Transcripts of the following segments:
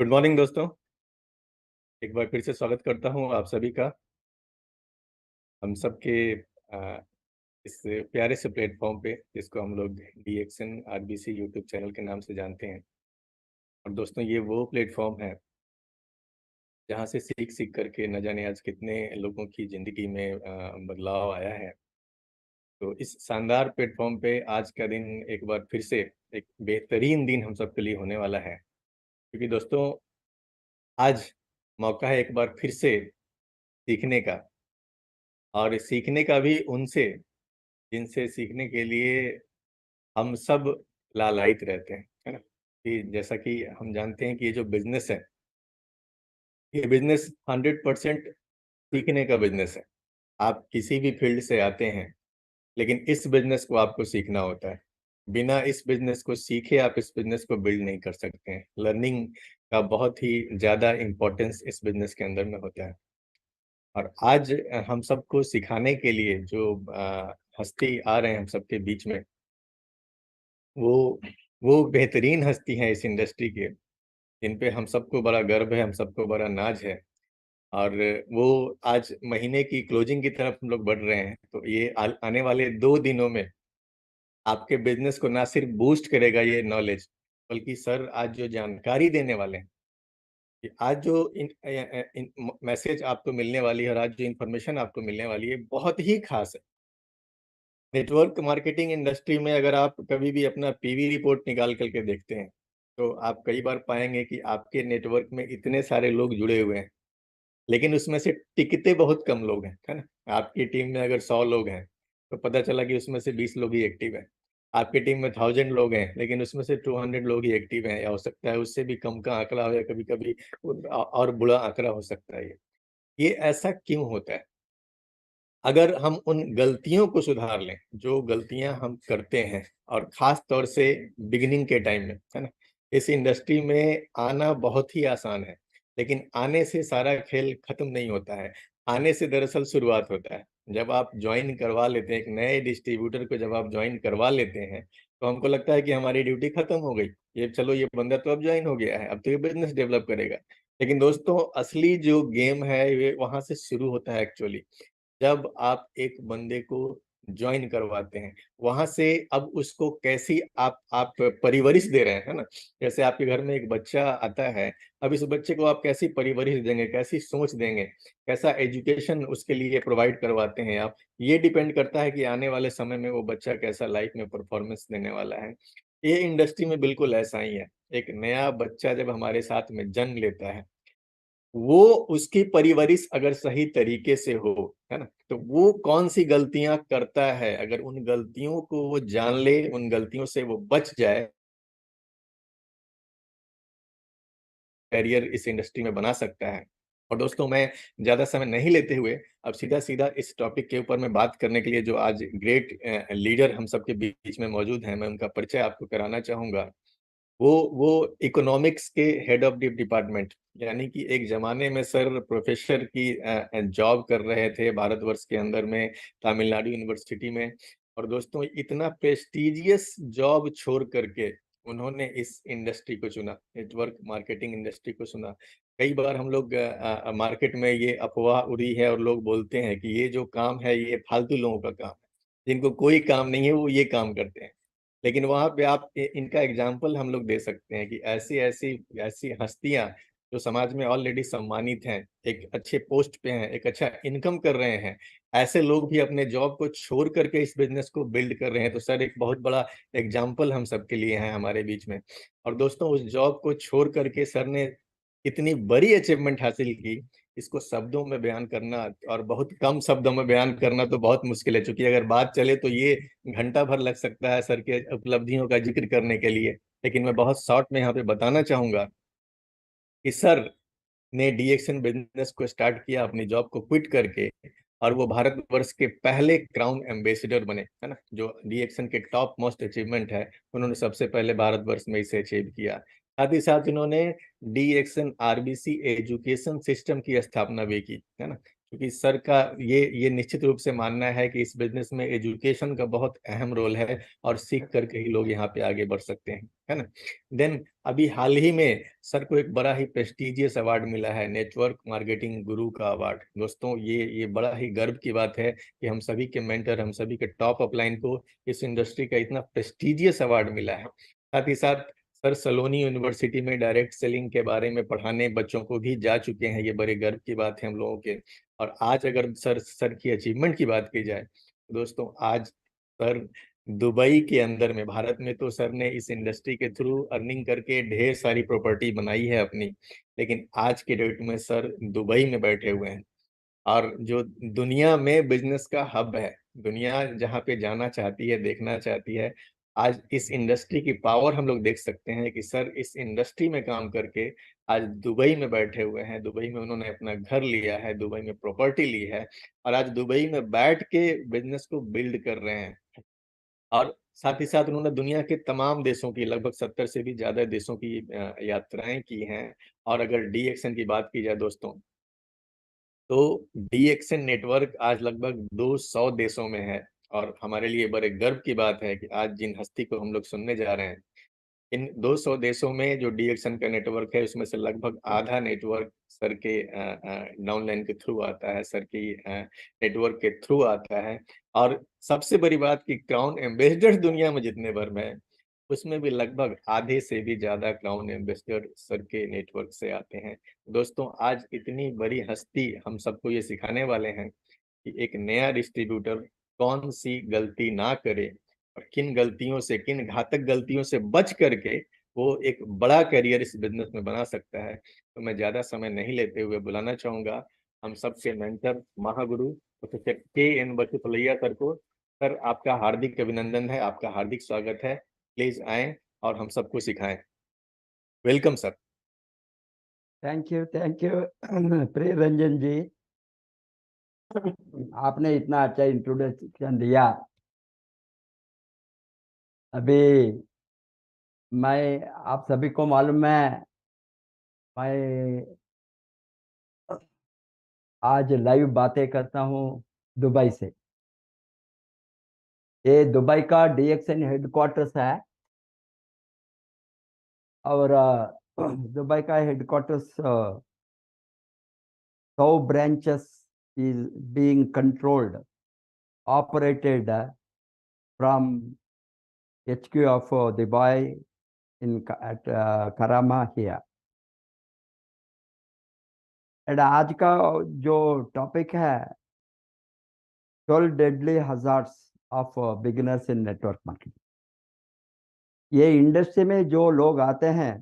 Good morning दोस्तों। एक बार फिर से स्वागत करता हूँ आप सभी का हम सबके अ, इस प्यारे से प्लेटफॉर्म पे जिसको हम लोग डीएक्सन आरबीसी यूट्यूब चैनल के नाम से जानते हैं। और दोस्तों ये वो प्लेटफॉर्म है जहाँ से सीख सीख करके न जाने आज कितने लोगों की ज़िंदगी में बदलाव आया है। तो इस शानदार प्लेटफॉर्म पे आज का दिन एक बार फिर से एक बेहतरीन दिन हम सबके लिए होने वाला है, क्योंकि दोस्तों आज मौका है एक बार फिर से सीखने का, और सीखने का भी उनसे जिनसे सीखने के लिए हम सब लालायित रहते हैं, है ना? कि जैसा कि हम जानते हैं कि ये जो बिज़नेस है, ये बिज़नेस 100% सीखने का बिज़नेस है। आप किसी भी फ़ील्ड से आते हैं, लेकिन इस बिज़नेस को आपको सीखना होता है। बिना इस बिज़नेस को सीखे आप इस बिज़नेस को बिल्ड नहीं कर सकते हैं। लर्निंग का बहुत ही ज़्यादा इम्पोर्टेंस इस बिज़नेस के अंदर में होता है। और आज हम सबको सिखाने के लिए जो हस्ती आ रहे हैं हम सबके बीच में, वो वो बेहतरीन हस्ती हैं इस इंडस्ट्री के, जिन पे हम सबको बड़ा गर्व है, हम सबको बड़ा नाज़ है। और वो आज महीने की क्लोजिंग की तरफ हम लोग बढ़ रहे हैं, तो ये आने वाले 2 दिनों में आपके बिज़नेस को ना सिर्फ बूस्ट करेगा ये नॉलेज, बल्कि सर आज जो जानकारी देने वाले हैं, कि आज जो इन मैसेज आपको मिलने वाली है और आज जो इन्फॉर्मेशन आपको मिलने वाली है, बहुत ही ख़ास है। नेटवर्क मार्केटिंग इंडस्ट्री में अगर आप कभी भी अपना पीवी रिपोर्ट निकाल कर के देखते हैं, तो आप कई बार पाएँगे कि आपके नेटवर्क में इतने सारे लोग जुड़े हुए हैं, लेकिन उसमें से टिकते बहुत कम लोग हैं, है ना? आपकी टीम में अगर 100 लोग हैं, तो पता चला कि उसमें से 20 लोग ही एक्टिव हैं। आपकी टीम में 1000 लोग हैं, लेकिन उसमें से 200 लोग ही एक्टिव हैं, या हो सकता है उससे भी कम का आंकड़ा हो, या कभी-कभी और बुरा आंकड़ा हो सकता है ये। ये ऐसा क्यों होता है? अगर हम उन गलतियों को सुधार लें, जो गलतियाँ हम करते हैं, और ख़ास तौर से बिगिनिंग के टाइम में, है ना? इस इंडस्ट्री में आना बहुत ही आसान है, लेकिन आने से सारा खेल खत्म नहीं होता है। आने से दरअसल शुरुआत होता है। जब आप जॉइन करवा लेते हैं, एक नए डिस्ट्रीब्यूटर को जब आप जॉइन करवा लेते हैं, तो हमको लगता है कि हमारी ड्यूटी खत्म हो गई। ये चलो ये बंदा तो अब जॉइन हो गया है, अब तो ये बिज़नेस डेवलप करेगा। लेकिन दोस्तों असली जो गेम है, ये वहाँ से शुरू होता है एक्चुअली। जब आप एक बंदे को जॉइन करवाते हैं, वहाँ से अब उसको कैसी आप परवरिश दे रहे हैं, है ना? जैसे आपके घर में एक बच्चा आता है, अब इस बच्चे को आप कैसी परवरिश देंगे, कैसी सोच देंगे, कैसा एजुकेशन उसके लिए प्रोवाइड करवाते हैं आप, ये डिपेंड करता है कि आने वाले समय में वो बच्चा कैसा लाइफ में परफॉर्मेंस देने वाला है। ये इंडस्ट्री में बिल्कुल ऐसा ही है। एक नया बच्चा जब हमारे साथ में जन्म लेता है, वो उसकी परवरिश अगर सही तरीके से हो, है ना? तो वो कौन-सी गलतियाँ करता है, अगर उन गलतियों को वो जान ले, उन गलतियों से वो बच जाए, करियर इस इंडस्ट्री में बना सकता है। और दोस्तों मैं ज़्यादा समय नहीं लेते हुए अब सीधा-सीधा इस टॉपिक के ऊपर मैं बात करने के लिए जो आज ग्रेट लीडर हम सबके बीच में मौजूद हैं, मैं उनका परिचय आपको कराना चाहूँगा। वो इकोनॉमिक्स के हेड ऑफ द डिपार्टमेंट, यानी कि एक ज़माने में सर प्रोफ़ेसर की जॉब कर रहे थे भारतवर्ष के अंदर में, तमिलनाडु यूनिवर्सिटी में। और दोस्तों इतना प्रेस्टीजियस जॉब छोड़ कर के उन्होंने इस इंडस्ट्री को चुना, नेटवर्क मार्केटिंग इंडस्ट्री को चुना। कई बार हम लोग मार्केट में ये अफ़वाह उड़ी है और लोग बोलते हैं कि ये जो काम है ये फालतू लोगों का काम है, जिनको कोई काम नहीं है वो ये काम करते हैं। लेकिन वहाँ पे आप इनका एग्ज़ाम्पल हम लोग दे सकते हैं कि ऐसी-ऐसी ऐसी हस्तियाँ जो समाज में ऑलरेडी सम्मानित हैं, एक अच्छे पोस्ट पे हैं, एक अच्छा इनकम कर रहे हैं, ऐसे लोग भी अपने जॉब को छोड़ कर के इस बिज़नेस को बिल्ड कर रहे हैं। तो सर एक बहुत बड़ा एग्ज़ाम्पल हम सबके लिए हैं हमारे बीच में। और दोस्तों उस जॉब को छोड़ कर के सर ने इतनी बड़ी अचीवमेंट हासिल की, इसको शब्दों में बयान करना, और बहुत कम शब्दों में बयान करना तो बहुत मुश्किल है, चूँकि अगर बात चले तो ये घंटा भर लग सकता है सर के उपलब्धियों का ज़िक्र करने के लिए। लेकिन मैं बहुत शॉर्ट में यहाँ पे बताना चाहूँगा कि सर ने डीएक्सन बिज़नेस को स्टार्ट किया अपनी जॉब को क्विट करके, और वो भारतवर्ष के पहले क्राउन एम्बेसडर बने, है ना? जो डीएक्सन के टॉप मोस्ट अचीवमेंट है, उन्होंने सबसे पहले भारतवर्ष में इसे अचीव किया। साथ ही साथ इन्होंने डीएक्सन आरबीसी एजुकेशन सिस्टम की स्थापना भी की, है ना? क्योंकि सर का ये निश्चित रूप से मानना है कि इस बिजनेस में एजुकेशन का बहुत अहम रोल है, और सीख करके ही लोग यहाँ पे आगे बढ़ सकते हैं, है ना। देन अभी हाल ही में सर को एक बड़ा ही प्रेस्टिजियस अवार्ड मिला है, नेटवर्क मार्केटिंग गुरु का अवार्ड। दोस्तों ये बड़ा ही गर्व की बात है कि हम सभी के मेंटर, हम सभी के टॉप अपलाइन को इस इंडस्ट्री का इतना प्रेस्टिजियस अवार्ड मिला है। साथ ही साथ सर सलोनी यूनिवर्सिटी में डायरेक्ट सेलिंग के बारे में पढ़ाने बच्चों को भी जा चुके हैं। ये बड़े गर्व की बात है हम लोगों के। और आज अगर सर की अचीवमेंट की बात की जाए, दोस्तों आज सर दुबई के अंदर में, भारत में तो सर ने इस इंडस्ट्री के थ्रू अर्निंग करके ढेर सारी प्रॉपर्टी बनाई है अपनी, लेकिन आज के डेट में सर दुबई में बैठे हुए हैं। और जो दुनिया में बिजनेस का हब है, दुनिया जहाँ पे जाना चाहती है, देखना चाहती है, आज इस इंडस्ट्री की पावर हम लोग देख सकते हैं कि सर इस इंडस्ट्री में काम करके आज दुबई में बैठे हुए हैं। दुबई में उन्होंने अपना घर लिया है, दुबई में प्रॉपर्टी ली है, और आज दुबई में बैठ के बिजनेस को बिल्ड कर रहे हैं। और साथ ही साथ उन्होंने दुनिया के तमाम देशों की, लगभग 70 से भी ज्यादा देशों की यात्राएं की हैं। और अगर डीएक्सएन की बात की जाए दोस्तों, तो डीएक्सएन नेटवर्क आज लगभग 200 देशों में है। और हमारे लिए बड़े गर्व की बात है कि आज जिन हस्ती को हम लोग सुनने जा रहे हैं, इन 200 देशों में जो डीएक्सएन का नेटवर्क है, उसमें से लगभग आधा नेटवर्क सर के डाउनलाइन के थ्रू आता है, सर की नेटवर्क के थ्रू आता है। और सबसे बड़ी बात कि क्राउन एम्बेसडर दुनिया में जितने भर में है, उसमें भी लगभग आधे से भी ज्यादा क्राउन एम्बेसडर सर के नेटवर्क से आते हैं। दोस्तों आज इतनी बड़ी हस्ती हम सबको ये सिखाने वाले हैं कि एक नया डिस्ट्रीब्यूटर कौन सी गलती ना करे, और किन गलतियों से, किन घातक गलतियों से बच करके वो एक बड़ा करियर इस बिजनेस में बना सकता है। तो मैं ज्यादा समय नहीं लेते हुए बुलाना चाहूंगा हम सबके मेंटर, महागुरु प्रोफेसर के एन बचुफलैया सर को। सर आपका हार्दिक अभिनंदन है, आपका हार्दिक स्वागत है। प्लीज आए और हम सबको सिखाएं। Welcome sir. थैंक यू प्रिय रंजन जी, आपने इतना अच्छा इंट्रोडक्शन दिया। अभी मैं, आप सभी को मालूम है, मैं आज लाइव बातें करता हूँ दुबई से। ये दुबई का डीएक्सएन हेडक्वार्टर्स है, और दुबई का headquarters 100 branches is being controlled, operated from HQ of Dubai at Karama here. And आज का जो टॉपिक है, 12 deadly hazards of beginners in network marketing. ये इंडस्ट्री में जो लोग आते हैं,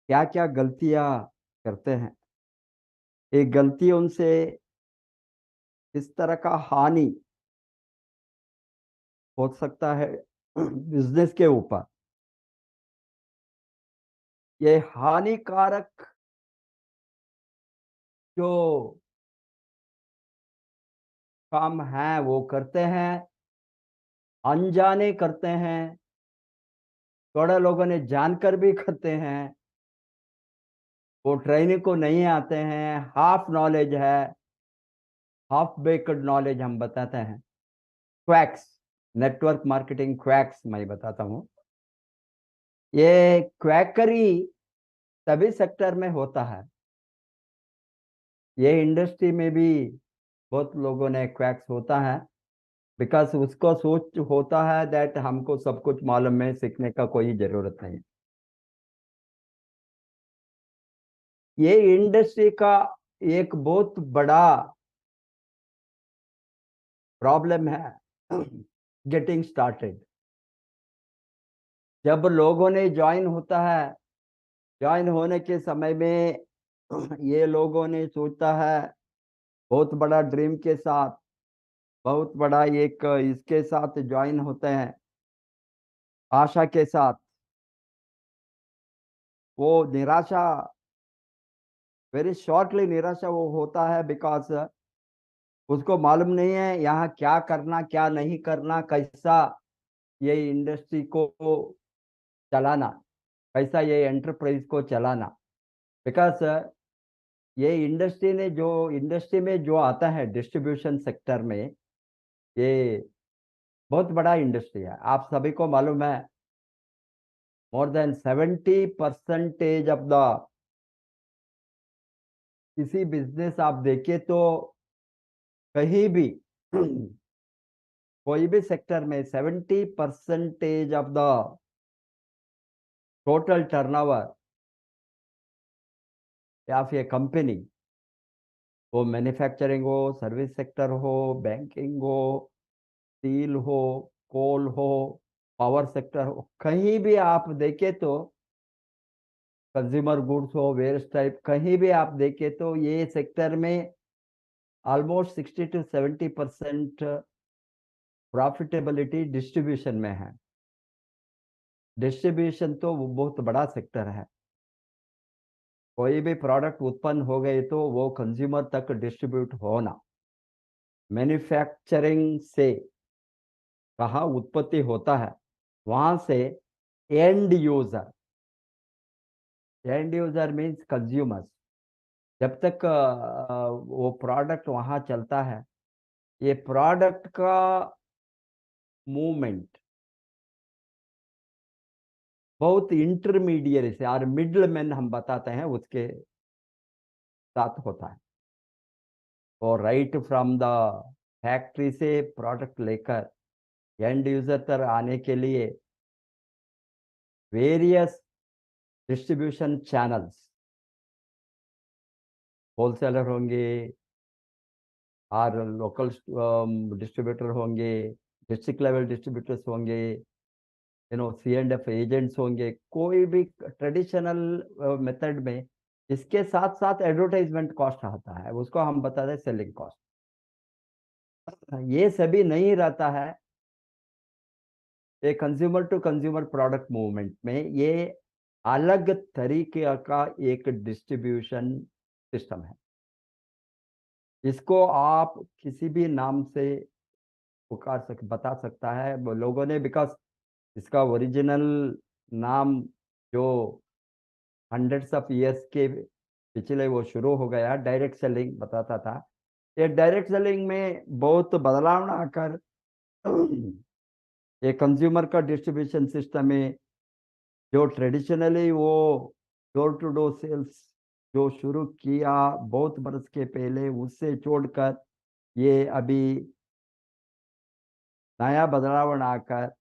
क्या क्या गलतियां करते हैं, ये गलती उनसे इस तरह का हानि हो सकता है बिजनेस के ऊपर। ये हानिकारक जो काम है वो करते हैं, अनजाने करते हैं, थोड़े लोगों ने जानकर भी करते हैं। वो ट्रेनिंग को नहीं आते हैं, हाफ नॉलेज है, हाफ बेक्ड नॉलेज हम बताते हैं। क्वैक्स, नेटवर्क मार्केटिंग क्वैक्स मैं बताता हूँ। ये क्वैकरी सभी सेक्टर में होता है। ये इंडस्ट्री में भी बहुत लोगों ने क्वैक्स होता है, बिकॉज उसको सोच होता है दैट हमको सब कुछ मालूम है, सीखने का कोई जरूरत नहीं। ये इंडस्ट्री का एक बहुत बड़ा प्रॉब्लम है गेटिंग स्टार्टेड। जब लोगों ने ज्वाइन होता है, ज्वाइन होने के समय में ये लोगों ने सोचता है बहुत बड़ा ड्रीम के साथ, बहुत बड़ा एक इसके साथ ज्वाइन होते हैं, आशा के साथ। वो निराशा, वेरी शॉर्टली निराशा वो होता है, बिकॉज उसको मालूम नहीं है यहाँ क्या करना, क्या नहीं करना, कैसा ये इंडस्ट्री को चलाना, कैसा ये एंटरप्राइज को चलाना। बिकॉज ये इंडस्ट्री में जो आता है डिस्ट्रीब्यूशन सेक्टर में, ये बहुत बड़ा इंडस्ट्री है। आप सभी को मालूम है, मोर देन 70% ऑफ द किसी बिजनेस आप देखिए तो कहीं भी कोई भी सेक्टर में 70% ऑफ द टोटल टर्नओवर या फिर कंपनी, वो मैन्युफैक्चरिंग हो, सर्विस सेक्टर हो, बैंकिंग हो, स्टील हो, कोल हो, पावर सेक्टर हो, कहीं भी आप देखें तो कंज्यूमर गुड्स हो, वेस्ट टाइप, कहीं भी आप देखें तो ये सेक्टर में ऑलमोस्ट 60 to 70% प्रॉफिटेबिलिटी डिस्ट्रीब्यूशन में है। डिस्ट्रीब्यूशन तो वो बहुत बड़ा सेक्टर है। कोई भी प्रोडक्ट उत्पन्न हो गए तो वो कंज्यूमर तक डिस्ट्रीब्यूट होना, मैन्युफैक्चरिंग से कहाँ उत्पत्ति होता है, वहां से and user, and user means consumers, जब तक वो प्रोडक्ट वहां चलता है, ये प्रोडक्ट का मूवमेंट बहुत इंटरमीडिएट से और मिडल मैन हम बताते हैं उसके साथ होता है। और राइट फ्रॉम द फैक्ट्री से प्रोडक्ट लेकर एंड यूजर तक आने के लिए वेरियस डिस्ट्रीब्यूशन चैनल्स, होलसेलर होंगे और लोकल डिस्ट्रीब्यूटर होंगे, डिस्ट्रिक्ट लेवल डिस्ट्रीब्यूटर्स होंगे, C&F एजेंट्स होंगे, कोई भी ट्रेडिशनल मेथड में इसके साथ साथ एडवर्टाइजमेंट कॉस्ट आता है, उसको हम बताते हैं सेलिंग कॉस्ट। ये सभी नहीं रहता है एक consumer to consumer product movement में, ये अलग तरीके का एक डिस्ट्रीब्यूशन सिस्टम है। इसको आप किसी भी नाम से बता सकता है वो लोगों ने, बिकॉज इसका ओरिजिनल नाम जो हंड्रेड्स ऑफ इयर्स के पिछले वो शुरू हो गया, डायरेक्ट सेलिंग बताता था। ये डायरेक्ट सेलिंग में बहुत बदलाव आकर ये कंज्यूमर का डिस्ट्रीब्यूशन सिस्टम में जो ट्रेडिशनली वो डोर टू डोर सेल्स जो शुरू किया बहुत बरस के पहले, उससे छोड़कर ये अभी नया बदलाव आकर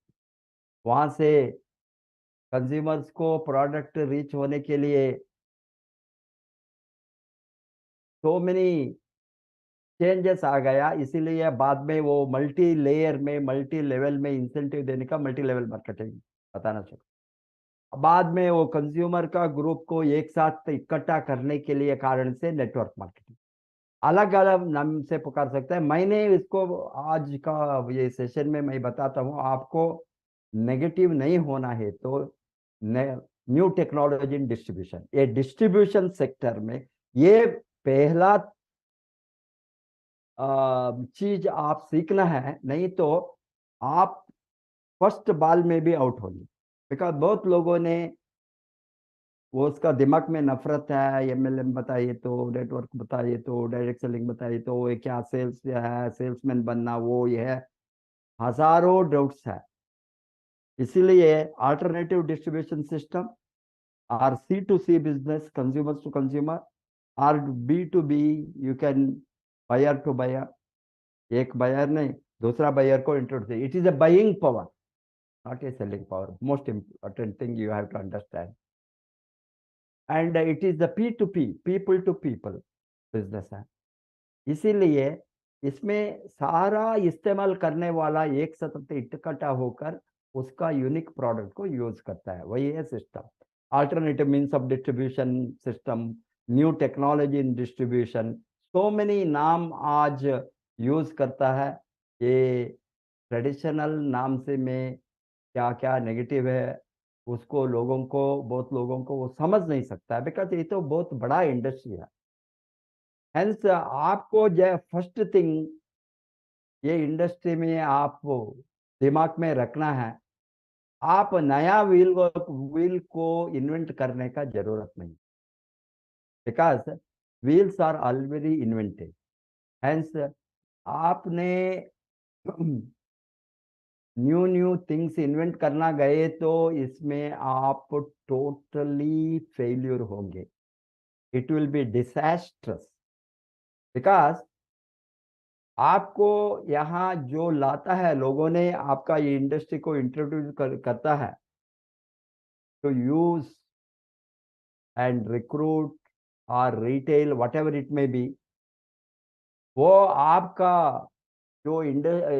वहां से कंज्यूमर्स को प्रोडक्ट रीच होने के लिए सो मेनी चेंजेस आ गया। इसीलिए बाद में वो मल्टी लेयर में, मल्टी लेवल में इंसेंटिव देने का मल्टी लेवल मार्केटिंग बताना चाहिए। बाद में वो कंज्यूमर का ग्रुप को एक साथ इकट्ठा करने के लिए कारण से नेटवर्क मार्केटिंग, अलग अलग नाम से पुकार सकता है। मैंने इसको आज का ये सेशन में मैं बताता हूँ आपको, नेगेटिव नहीं होना है तो न्यू टेक्नोलॉजी इन डिस्ट्रीब्यूशन, ये डिस्ट्रीब्यूशन सेक्टर में ये पहला चीज आप सीखना है, नहीं तो आप फर्स्ट बॉल में भी आउट होंगे। बिकॉज बहुत लोगों ने वो उसका दिमाग में नफरत है, MLM बताइए तो, नेटवर्क बताइए तो, डायरेक्ट सेलिंग बताइए तो, ये क्या सेल्स है, सेल्समैन बनना वो ये है, हजारों डाउट्स है। इसीलिए अल्टरनेटिव डिस्ट्रीब्यूशन सिस्टम और C2C business, consumer to consumer, और B2B, you can buyer to buyer, एक बायर ने दूसरा बायर को introduce, it is a buying power not a selling power, most important thing you have to understand. And it is the P2P, people to people business है। इसीलिए इसमें सारा इस्तेमाल करने वाला एक साथ इकट्ठा होकर उसका यूनिक प्रोडक्ट को यूज करता है, वही है system. Alternative means of distribution system, new technology in distribution, so many नाम आज यूज करता है। ये ट्रेडिशनल नाम से में क्या क्या नेगेटिव है उसको लोगों को, बहुत लोगों को वो समझ नहीं सकता है, बिकॉज ये तो बहुत बड़ा इंडस्ट्री है। हेंस आपको जो फर्स्ट थिंग ये इंडस्ट्री में आप दिमाग में रखना है, आप नया व्हील को इन्वेंट करने का जरूरत नहीं, because wheels are already invented. Hence आपने न्यू न्यू थिंग्स इन्वेंट करना गए तो इसमें आप टोटली फेल्यूर होंगे। It will be disastrous, because आपको यहाँ जो लाता है, लोगों ने आपका ये इंडस्ट्री को इंट्रोड्यूस करता है to use and recruit or retail, whatever it may be, वो आपका जो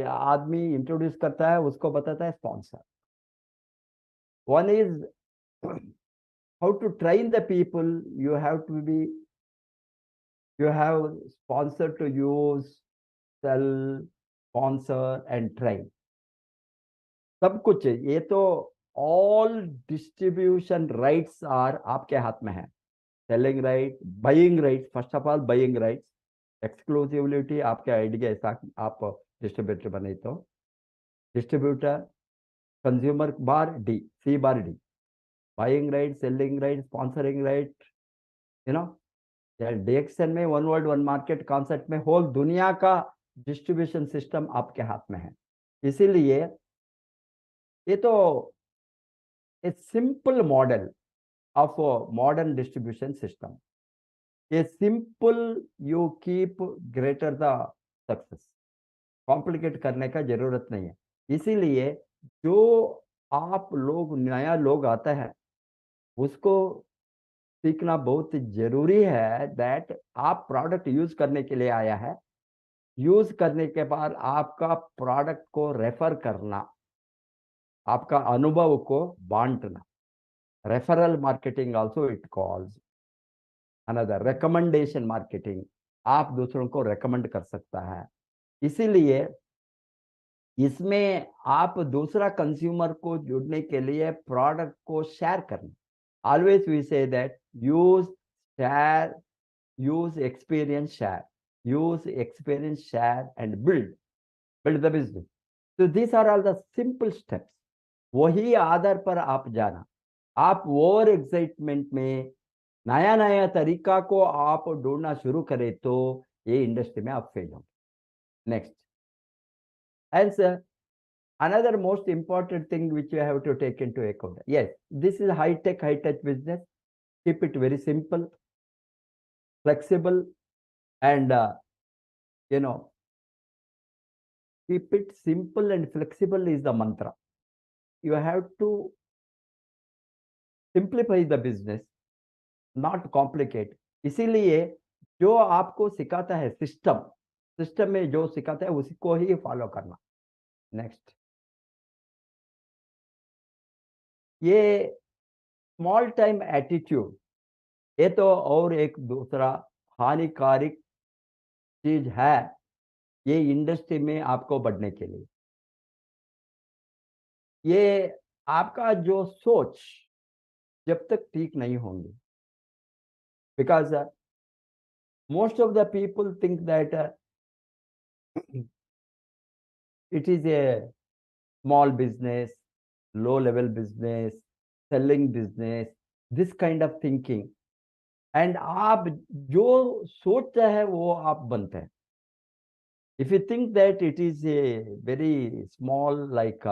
आदमी इंट्रोड्यूस करता है उसको बताता है sponsor. One is how to train the people, you have to be, you have sponsor to use, sell, sponsor and train, सब कुछ है ये तो। ऑल डिस्ट्रीब्यूशन राइट्स आर आपके हाथ में है। Selling right, buying right, first of all buying rights, exclusivity आपके आइडिया ऐसा आप डिस्ट्रीब्यूटर बने तो distributor, consumer bar D, C bar D, buying right, selling right, sponsoring right, you know. DXN में one world one market concept में whole दुनिया का distribution system आपके हाथ में है। इसीलिए ये तो a simple model of modern distribution system. A simple you keep greater the success, complicate करने का जरूरत नहीं है। इसीलिए जो आप लोग नया लोग आता है उसको सीखना बहुत जरूरी है दैट आप प्रोडक्ट यूज करने के लिए आया है, यूज करने के बाद आपका प्रोडक्ट को रेफर करना, आपका अनुभव को बांटना, referral marketing also it calls another, recommendation marketing, आप दूसरों को रेकमेंड कर सकता है। इसीलिए इसमें आप दूसरा कंज्यूमर को जुड़ने के लिए प्रोडक्ट को शेयर करना। Always we say that use share, use experience share, use experience share and build the business. So these are all the simple steps, वही आधार पर आप जाना। आप ओवर एक्साइटमेंट में नया नया तरीका को आप ढूंढना शुरू करें तो ये इंडस्ट्री में आप फेल होंगे। Next, and another most important thing which you have to take into account, yes, this is high tech, high touch business. Keep it very simple, flexible, and you know, keep it simple and flexible is the mantra. You have to simplify the business, not complicate. इसीलिए जो आपको सिखाता है system, system में जो सिखाता है उसी को ही फॉलो करना। नेक्स्ट, ये स्मॉल टाइम एटीट्यूड, ये तो और एक दूसरा हानिकारक चीज है ये इंडस्ट्री में आपको बढ़ने के लिए। ये आपका जो सोच जब तक ठीक नहीं होंगे, because most of the people think that it is a small business, low level business, selling business, this kind of thinking, and आप जो सोचते हैं वो आप बनते हैं। If you think that it is a very small like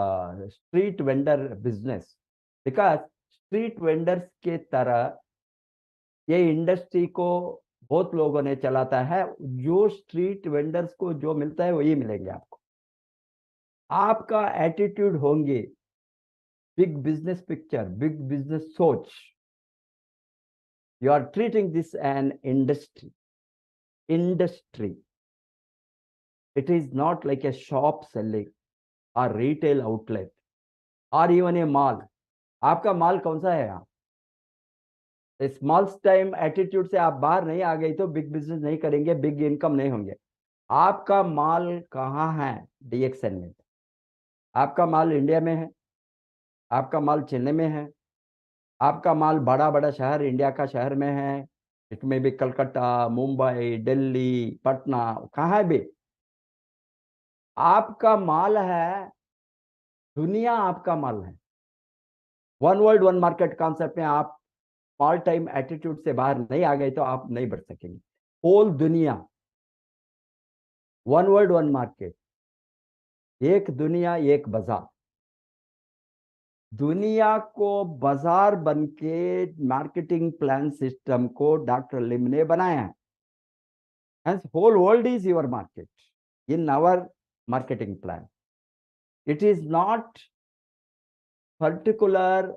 street vendor business, because street vendors के तरह ये इंडस्ट्री को बहुत लोगों ने चलाता है, जो स्ट्रीट वेंडर्स को जो मिलता है वही मिलेंगे आपको। आपका एटीट्यूड होंगे big business picture, big business सोच। You are treating this an industry, it is not like a shop selling और रिटेल आउटलेट और इवन ए मॉल। आपका माल कौन सा है? यहाँ स्मॉल टाइम एटीट्यूड से आप बाहर नहीं आ गई तो बिग बिजनेस नहीं करेंगे, बिग इनकम नहीं होंगे। आपका माल कहाँ है? डीएक्सएन में। आपका माल इंडिया में है, आपका माल चेन्नई में है, आपका माल बड़ा बड़ा शहर इंडिया का शहर में है, इट में भी कलकत्ता, मुंबई, दिल्ली, पटना, कहाँ भी आपका माल है, दुनिया आपका माल है। One world one market concept में आप स्मॉल टाइम एटीट्यूड से बाहर नहीं आ गए तो आप नहीं बढ़ सकेंगे। होल दुनिया, वन वर्ल्ड वन मार्केट, एक दुनिया एक बाजार। दुनिया को बाजार बन के मार्केटिंग प्लान सिस्टम को डॉक्टर लिम ने बनाया है। Hence, whole world is your market in our marketing plan. It is not particular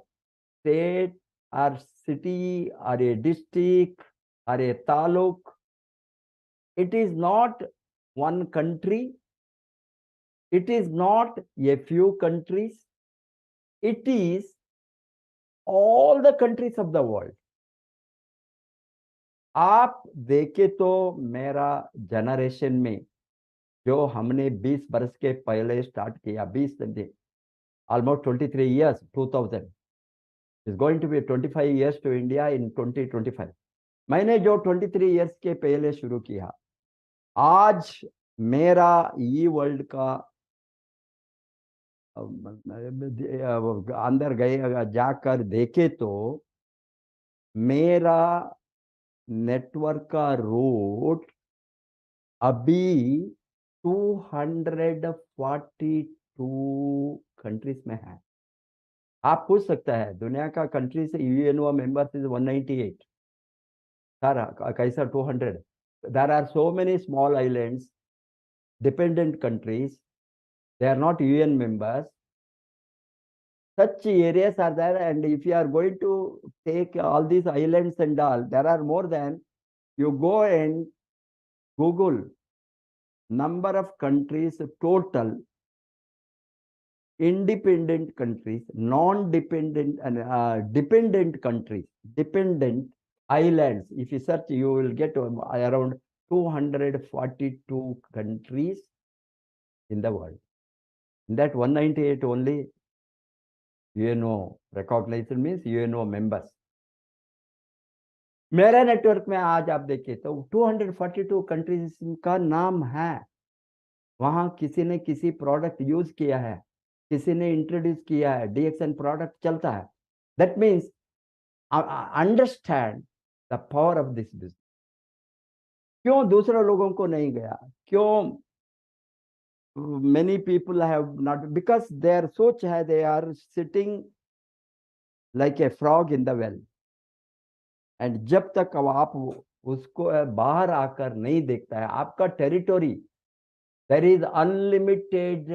state or city or a district or a taluk. It is not one country. It is not a few countries. It is all the countries of the world. आप देखे तो मेरा generation में जो हमने 20 बरस के पहले स्टार्ट किया, 20 almost 23 years, 2000 is going to be 25 years to India in 2025. मैंने जो 23 years के पहले शुरू किया, आज मेरा ई वर्ल्ड का अंदर गए जाकर देखे तो मेरा नेटवर्क का रूट अभी 242 कंट्रीज में है। आप पूछ सकता है दुनिया का कंट्री से यूएनओ मेंबर्स इज 198, सर कैसा 200? There are so many small islands, dependent countries, they are not UN members. Such areas are there, and if you are going to take all these islands and all, there are more than, you go and Google number of countries total, independent countries, non-dependent and dependent countries, dependent islands. If you search, you will get around 242 countries in the world. In that 198 only UNO recognition means UNO members. मेरा network में आज आप देखिए तो 242 countries का नाम है। वहां किसी ने किसी प्रोडक्ट यूज किया है, किसी ने इंट्रोड्यूस किया है, डीएक्सएन प्रोडक्ट चलता है। That means understand the power of this business. क्यों दूसरे लोगों को नहीं गया? क्यों many people have not? Because their सोच है, they are sitting like a frog in the well. And जब तक आप उसको बाहर आकर नहीं देखता है, आपका territory, there is unlimited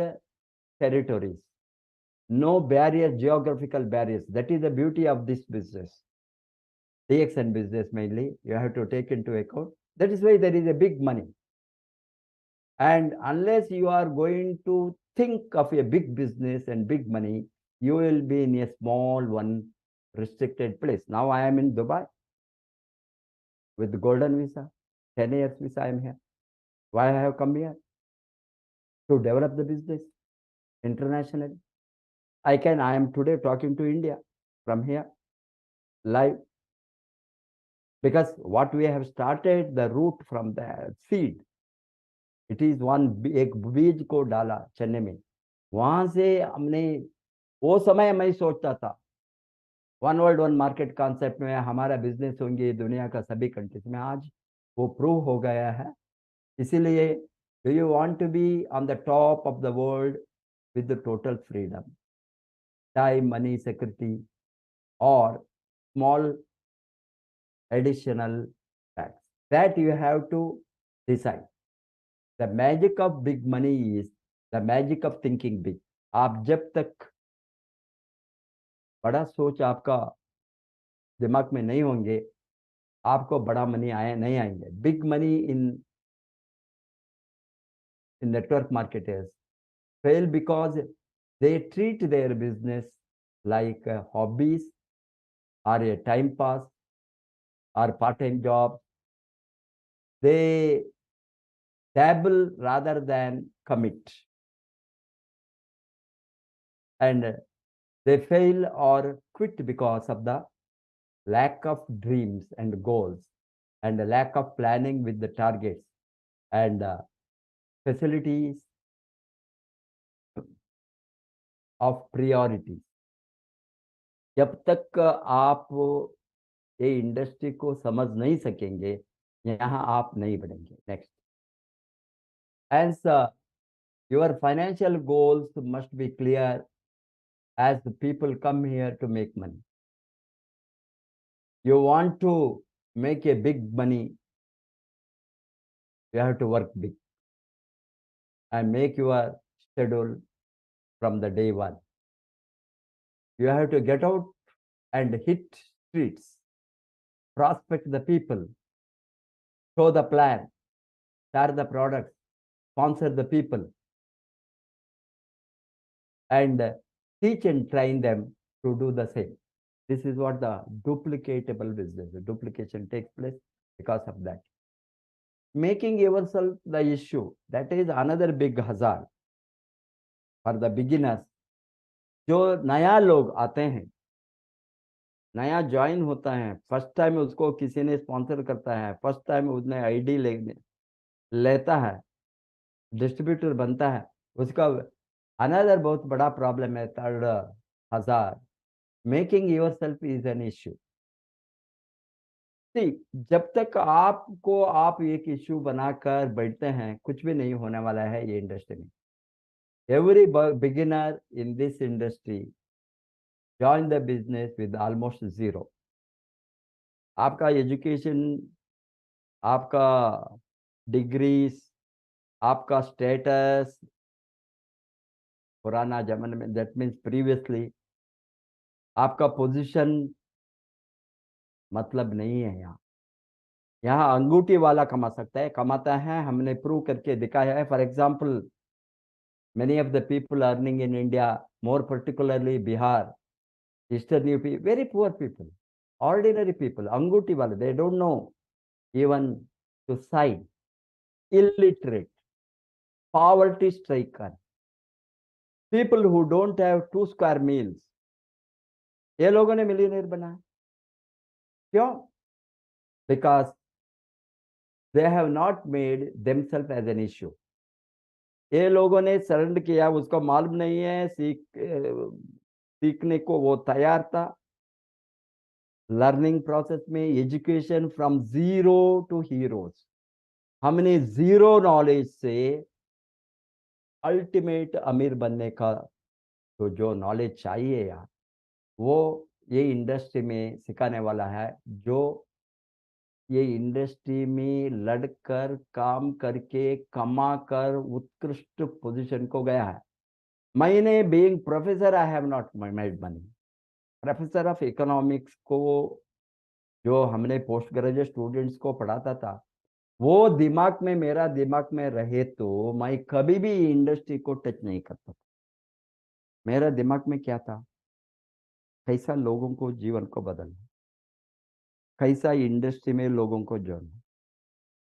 territories, no barrier, geographical barriers. That is the beauty of this business, DXN business mainly. You have to take into account. That is why there is a big money. And unless you are going to think of a big business and big money, you will be in a small one restricted place. Now I am in Dubai with the golden visa, 10 years visa. I am here. Why I have come here? To develop the business internationally. I am today talking to India from here, live. Because what we have started, the root from the seed, it is one, एक बीज को डाला चेन्नई में, वहां से हमने, वो समय मैं सोचता था one world one market concept में हमारा बिजनेस होंगे दुनिया का सभी कंट्रीज में। आज वो प्रूव हो गया है। इसीलिए do you want to be on the top of the world with the total freedom, time, money, security, or small additional tax? That you have to decide. The magic of big money is the magic of thinking big. आप जब तक बड़ा सोच आपका दिमाग में नहीं होंगे, आपको बड़ा मनी नहीं आएंगे। Big money in network marketers fail because they treat their business like hobbies or a time pass or part-time job. They dabble rather than commit, and they fail or quit because of the lack of dreams and goals, and the lack of planning with the targets and facilities of priorities. जब तक आप ये industry को समझ नहीं सकेंगे, यहाँ आप नहीं बढ़ेंगे। Next, hence your financial goals must be clear as the people come here to make money. You want to make a big money, you have to work big and make your schedule from the day one. You have to get out and hit streets, prospect the people, show the plan, share the products, sponsor the people, and teach and train them to do the same. This is what the duplicatable business, the duplication takes place because of that. Making yourself the issue, that is another big hazard for the beginners. जो नया लोग आते हैं, नया join होता है, first time उसको किसी ने स्पॉन्सर करता है, फर्स्ट टाइम उसने आईडी लेता है, डिस्ट्रीब्यूटर बनता है, उसका अनदर बहुत बड़ा प्रॉब्लम है, थर्ड हजार, making yourself is an issue. See, जब तक आपको आप एक इश्यू बनाकर बैठते हैं, कुछ भी नहीं होने वाला है ये इंडस्ट्री में। Every beginner in this industry join the business with almost zero. आपका एजुकेशन, आपका डिग्रीज, आपका स्टेटस पुराना जमाने में, दैट मीन्स प्रीवियसली, आपका पोजीशन मतलब नहीं है। यहाँ अंगूठी वाला कमा सकता है, कमाता है, हमने प्रूव करके दिखाया है। For example, many of the people earning in India, more particularly Bihar, Eastern UP, very poor people, ordinary people, anguti wale, they don't know even to sign, illiterate, poverty stricken, people who don't have 2 square meals, ये लोगों ने millionaire बनाया। क्यों? Because they have not made themselves as an issue. ये लोगों ने surrender किया, उसको मालूम नहीं है, सीखने को वो तैयार था। लर्निंग प्रोसेस में education from zero to heroes, हमने जीरो नॉलेज से अल्टीमेट अमीर बनने का तो जो नॉलेज चाहिए यार, वो ये इंडस्ट्री में सिखाने वाला है, जो ये इंडस्ट्री में लड़कर काम करके कमा कर उत्कृष्ट पोजीशन को गया है। मैंने being professor, I have not made money. Professor of economics को जो हमने पोस्ट ग्रेजुएट स्टूडेंट्स को पढ़ाता था, वो दिमाग में, मेरा दिमाग में रहे तो मैं कभी भी इंडस्ट्री को टच नहीं करता। मेरा दिमाग में क्या था, कैसा लोगों को जीवन को बदलना, कैसा इंडस्ट्री में लोगों को जोड़ना,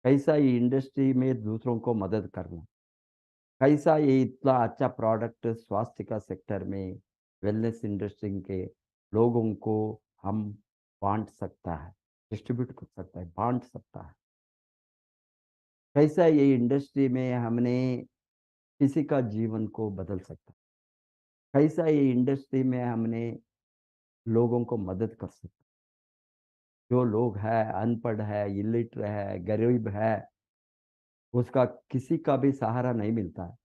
कैसा इंडस्ट्री में दूसरों को मदद करना, कैसा ये इतना अच्छा प्रोडक्ट स्वास्थ्य का सेक्टर में, वेलनेस इंडस्ट्री के लोगों को हम बांट सकता है, डिस्ट्रीब्यूट कर सकता है, बांट सकता है। कैसा ये इंडस्ट्री में हमने किसी का जीवन को बदल सकता है, कैसा ये इंडस्ट्री में हमने लोगों को मदद कर सकता है। जो लोग है, अनपढ़ है, इलिटरेट है, गरीब है, उसका किसी का भी सहारा नहीं मिलता है।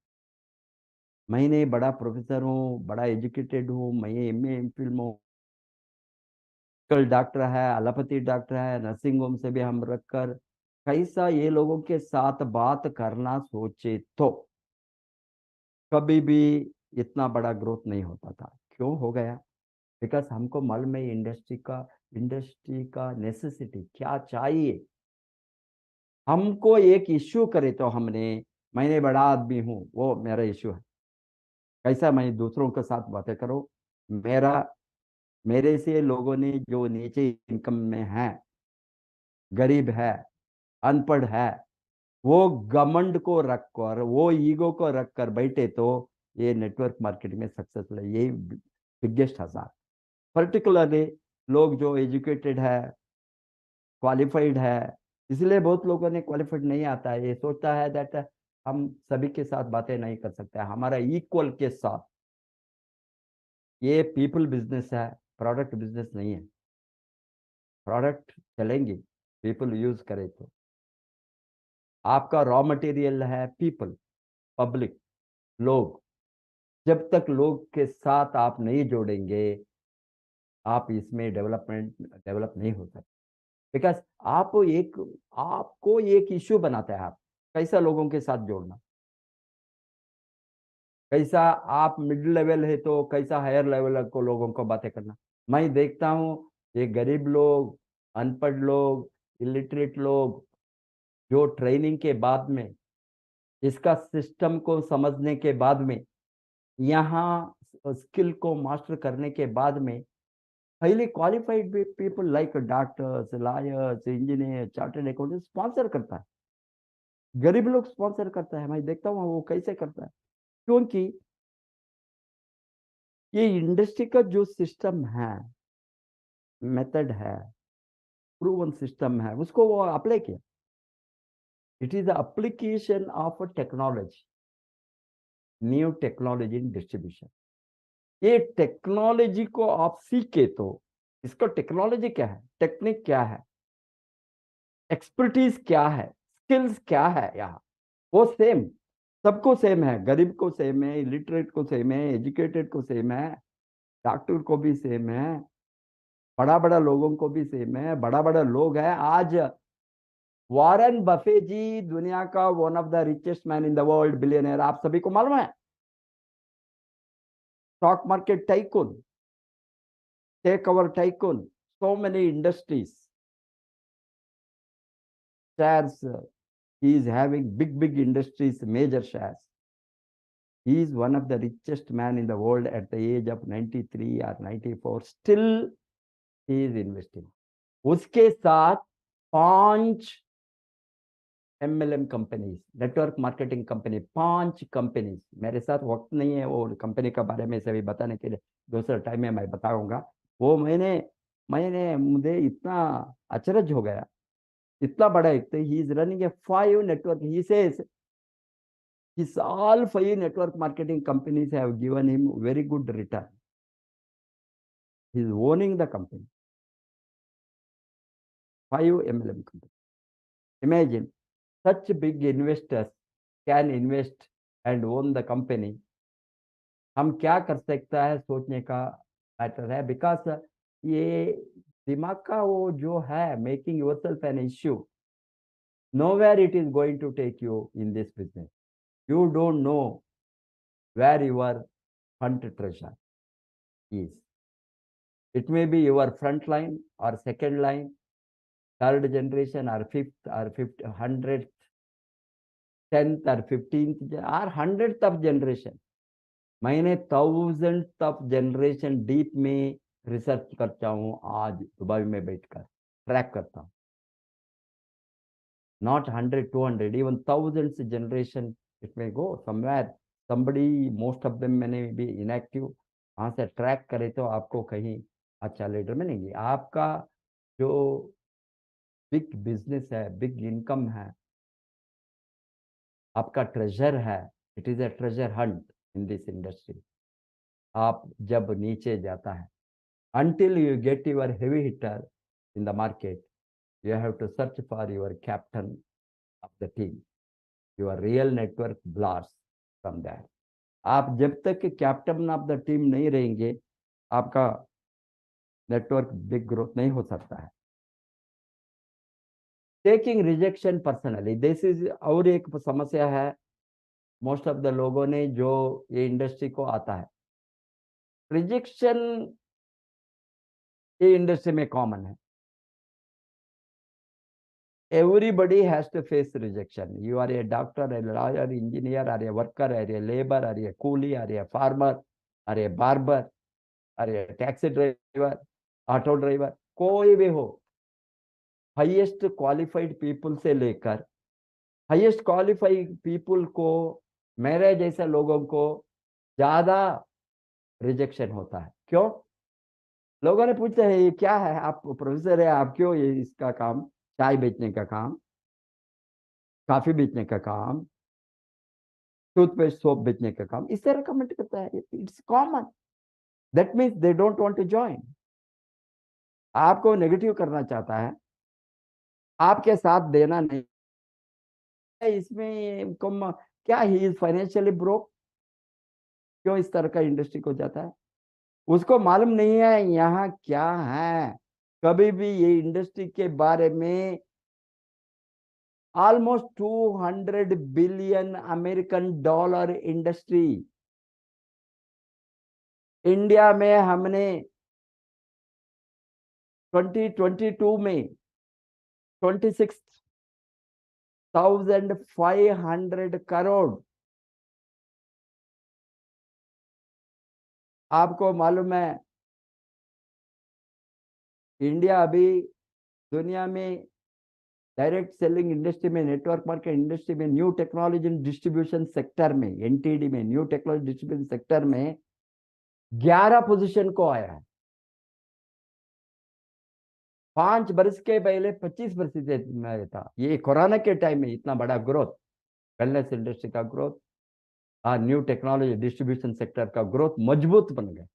मैंने बड़ा प्रोफेसर हूँ, बड़ा एजुकेटेड हूँ, मैं एमए एमफिल में, कल डॉक्टर है, एलोपैथी डॉक्टर है, नर्सिंग होम से भी हम रखकर कैसा ये लोगों के साथ बात करना सोचे तो कभी भी इतना बड़ा ग्रोथ नहीं होता था। क्यों हो गया? बिकॉज हमको मालूम है इंडस्ट्री का नेसेसिटी क्या चाहिए। हमको एक इश्यू करे तो हमने, मैंने बड़ा आदमी हूँ, वो मेरा इश्यू है। कैसा मैं दूसरों के साथ बातें करूँ, मेरा मेरे से लोगों ने जो नीचे इनकम में है, गरीब है, अनपढ़ है, वो घमंड को रखकर, वो ईगो को रखकर बैठे तो ये नेटवर्क मार्केटिंग में सक्सेसफुल है। यही बिगेस्ट हजार। पर्टिकुलरली लोग जो एजुकेटेड है, क्वालिफाइड है, इसलिए बहुत लोगों ने क्वालिफाइड नहीं आता है, ये सोचता है दैट हम सभी के साथ बातें नहीं कर सकते, हमारा इक्वल के साथ। ये पीपल बिजनेस है, प्रोडक्ट बिजनेस नहीं है। प्रोडक्ट चलेंगे, पीपल यूज करे तो। आपका रॉ मटेरियल है पीपल, पब्लिक, लोग। जब तक लोग के साथ आप नहीं जोड़ेंगे, आप इसमें डेवलप नहीं हो सकते। बिकॉज आप एक आपको एक इश्यू बनाता है, आप कैसा लोगों के साथ जोड़ना, कैसा आप मिड लेवल है तो कैसा हायर लेवल को लोगों को बातें करना। मैं देखता हूँ ये गरीब लोग, अनपढ़ लोग, इलिटरेट लोग, जो ट्रेनिंग के बाद में, इसका सिस्टम को समझने के बाद में, यहाँ स्किल को मास्टर करने के बाद में, highly qualified people like doctors, lawyers, engineer, chartered accountant sponsor करता है। गरीब लोग स्पॉन्सर करता है, मैं देखता हूँ वो कैसे करता है। क्योंकि ये इंडस्ट्री का जो सिस्टम है, मेथड है, प्रूवन सिस्टम है, उसको वो अप्लाई किया। It is application of technology, new technology in distribution. ये टेक्नोलॉजी को आप सीखे तो, इसका टेक्नोलॉजी क्या है, टेक्निक क्या है, एक्सपर्टीज क्या है, स्किल्स क्या है, यहाँ वो सेम, सबको सेम है। गरीब को सेम है, इलिटरेट को सेम है, एजुकेटेड को सेम है, डॉक्टर को भी सेम है, बड़ा बड़ा लोगों को भी सेम है। बड़ा बड़ा लोग है आज। वॉरेन बफे जी दुनिया का one of the richest man in the world, billionaire, आप सभी को मालूम है। Stock market tycoon, take over tycoon, so many industries, shares. He is having big industries, major shares. He is one of the richest man in the world at the age of 93 or 94. Still, he is investing. उसके साथ 5 MLM companies, network marketing company, 5 companies. मेरे साथ वक्त नहीं है वो company के बारे में सभी बताने के लिए, दूसरा टाइम में मैं बताऊंगा। वो मैंने मैंने मुझे इतना अचरज हो गया, इतना बड़ा एक, he is running A 5 network, he says his all 5 network marketing companies have given him very good return. He is owning the company, 5 MLM companies. Imagine such big investors can invest and own the company. हम क्या कर सकता है सोचने का matter है। Because ये दिमाग का वो जो है, making yourself an issue, nowhere it is going to take you in this business. You don't know where your fund treasure is. It may be your front line or second line, third generation or fifth, 100th, 10th or 15th or 100th of generation. मैंने 1000th of generation deep में research करता हूँ, आज Dubai में बैठकर track करता हूँ। Not 100, 200, even thousands generation it may go somewhere. Somebody, most of them मैंने भी inactive, वहां से ट्रैक करे तो आपको कहीं अच्छा लीडर मिलेंगे। आपका जो बिग बिजनेस है, बिग इनकम है, आपका ट्रेजर है, it is a treasure Hunt in this industry. आप जब नीचे जाता है, until you get your heavy hitter in the market, you have to search for your captain of the team, your real network blast from there. आप जब तक captain of the team नहीं रहेंगे, आपका नेटवर्क बिग ग्रोथ नहीं हो सकता है। Taking rejection personally, this is और एक समस्या है मोस्ट ऑफ द लोगों ने जो ये इंडस्ट्री को आता है। रिजेक्शन ये इंडस्ट्री में कॉमन है। Everybody has to face rejection. You are a doctor, a lawyer, engineer, or a worker, or a labor, or a coolie, or a farmer, or a barber, or a taxi driver, auto driver, कोई भी हो, highest qualified people से लेकर highest qualified people को, मेरे जैसे लोगों को ज्यादा रिजेक्शन होता है। क्यों? लोगों ने पूछते हैं ये क्या है, आप प्रोफेसर है, आप क्यों ये इसका काम, चाय बेचने का काम, कॉफी बेचने का काम, टूथपेस्ट सोप बेचने का काम, इस तरह कमेंट करता है। It's common. That means they don't want to join. आपको नेगेटिव करना चाहता है, आपके साथ देना नहीं इसमें क्या ही इज फाइनेंशियली ब्रोक, क्यों इस तरह का इंडस्ट्री को जाता है? उसको मालूम नहीं है यहाँ क्या है। कभी भी ये इंडस्ट्री के बारे में almost 200 billion $American industry, India में हमने 2022 में 26,500 करोड़। आपको मालूम है इंडिया अभी दुनिया में डायरेक्ट सेलिंग इंडस्ट्री में, नेटवर्क मार्केट इंडस्ट्री में, न्यू टेक्नोलॉजी डिस्ट्रीब्यूशन सेक्टर में, एनटीडी में, न्यू टेक्नोलॉजी डिस्ट्रीब्यूशन सेक्टर में 11 पोजीशन को आया है। 5 वर्ष के पहले 25 वर्ष में था। ये कोरोना के टाइम में इतना बड़ा ग्रोथ, वेलनेस इंडस्ट्री का ग्रोथ और न्यू टेक्नोलॉजी डिस्ट्रीब्यूशन सेक्टर का ग्रोथ मजबूत बन गया।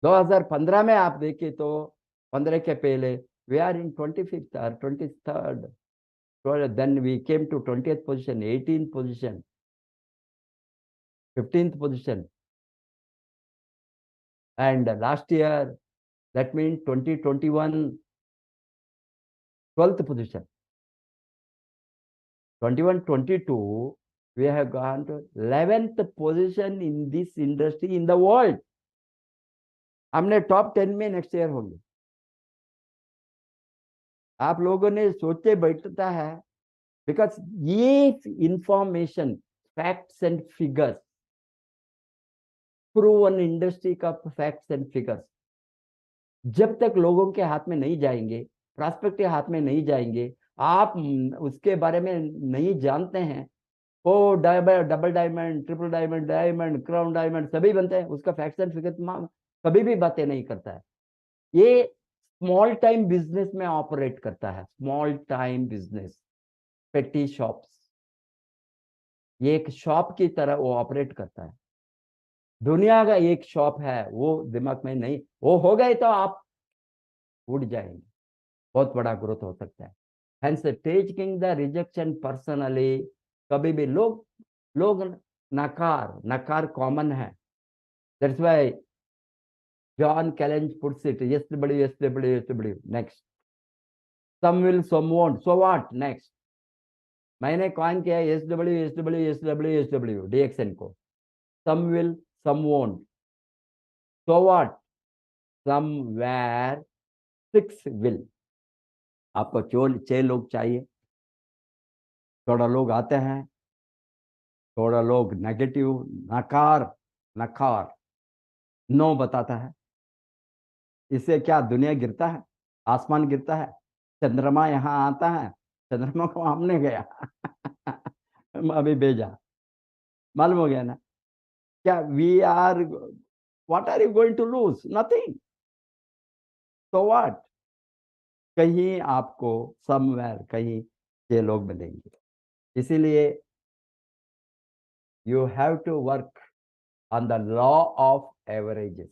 2015 में आप देखिए तो 15 के पहले we are in 25th or 23rd, then we came to 20th position, 18th position, 15th position, and last year, that means 2021, 12th position. 21-22, we have gone to 11th position in this industry in the world. हमने top 10 में next year होंगे। आप लोगों ने सोचे बैठता है, because ये information, facts and figures, proven industry का फैक्ट्स एंड फिगर्स जब तक लोगों के हाथ में नहीं जाएंगे, प्रॉस्पेक्ट के हाथ में नहीं जाएंगे, आप उसके बारे में नहीं जानते हैं, वो double diamond, triple diamond, diamond, crown diamond सभी बनते हैं, उसका फैक्ट्स एंड फिगर्स कभी भी बातें नहीं करता है। ये स्मॉल टाइम बिजनेस में ऑपरेट करता है, स्मॉल टाइम बिजनेस, पेटी शॉप्स, ये एक शॉप की तरह वो ऑपरेट करता है। दुनिया का एक शॉप है, वो दिमाग में नहीं, वो हो गए तो आप उड़ जाएंगे, बहुत बड़ा ग्रोथ हो सकता है। Hence taking the rejection personally, कभी भी लोग नकार कॉमन है। दैट्स व्हाई जॉन कैलेंज puts it, SW next, some will some won't, so what next. मैंने कॉइन किया SW DXN को, some will some won't, so what, somewhere 6 will. आपको 6 लोग चाहिए, थोड़ा लोग आते हैं, थोड़ा लोग नेगेटिव, नकार नो बताता है। इससे क्या दुनिया गिरता है, आसमान गिरता है, चंद्रमा यहाँ आता है, चंद्रमा को हमने गया अभी भेजा, मालूम हो गया ना क्या? We are, what are you going to lose? Nothing. तो व्हाट, कहीं आपको समवेयर कहीं 6 लोग मिलेंगे। इसीलिए you have to work on the law of averages,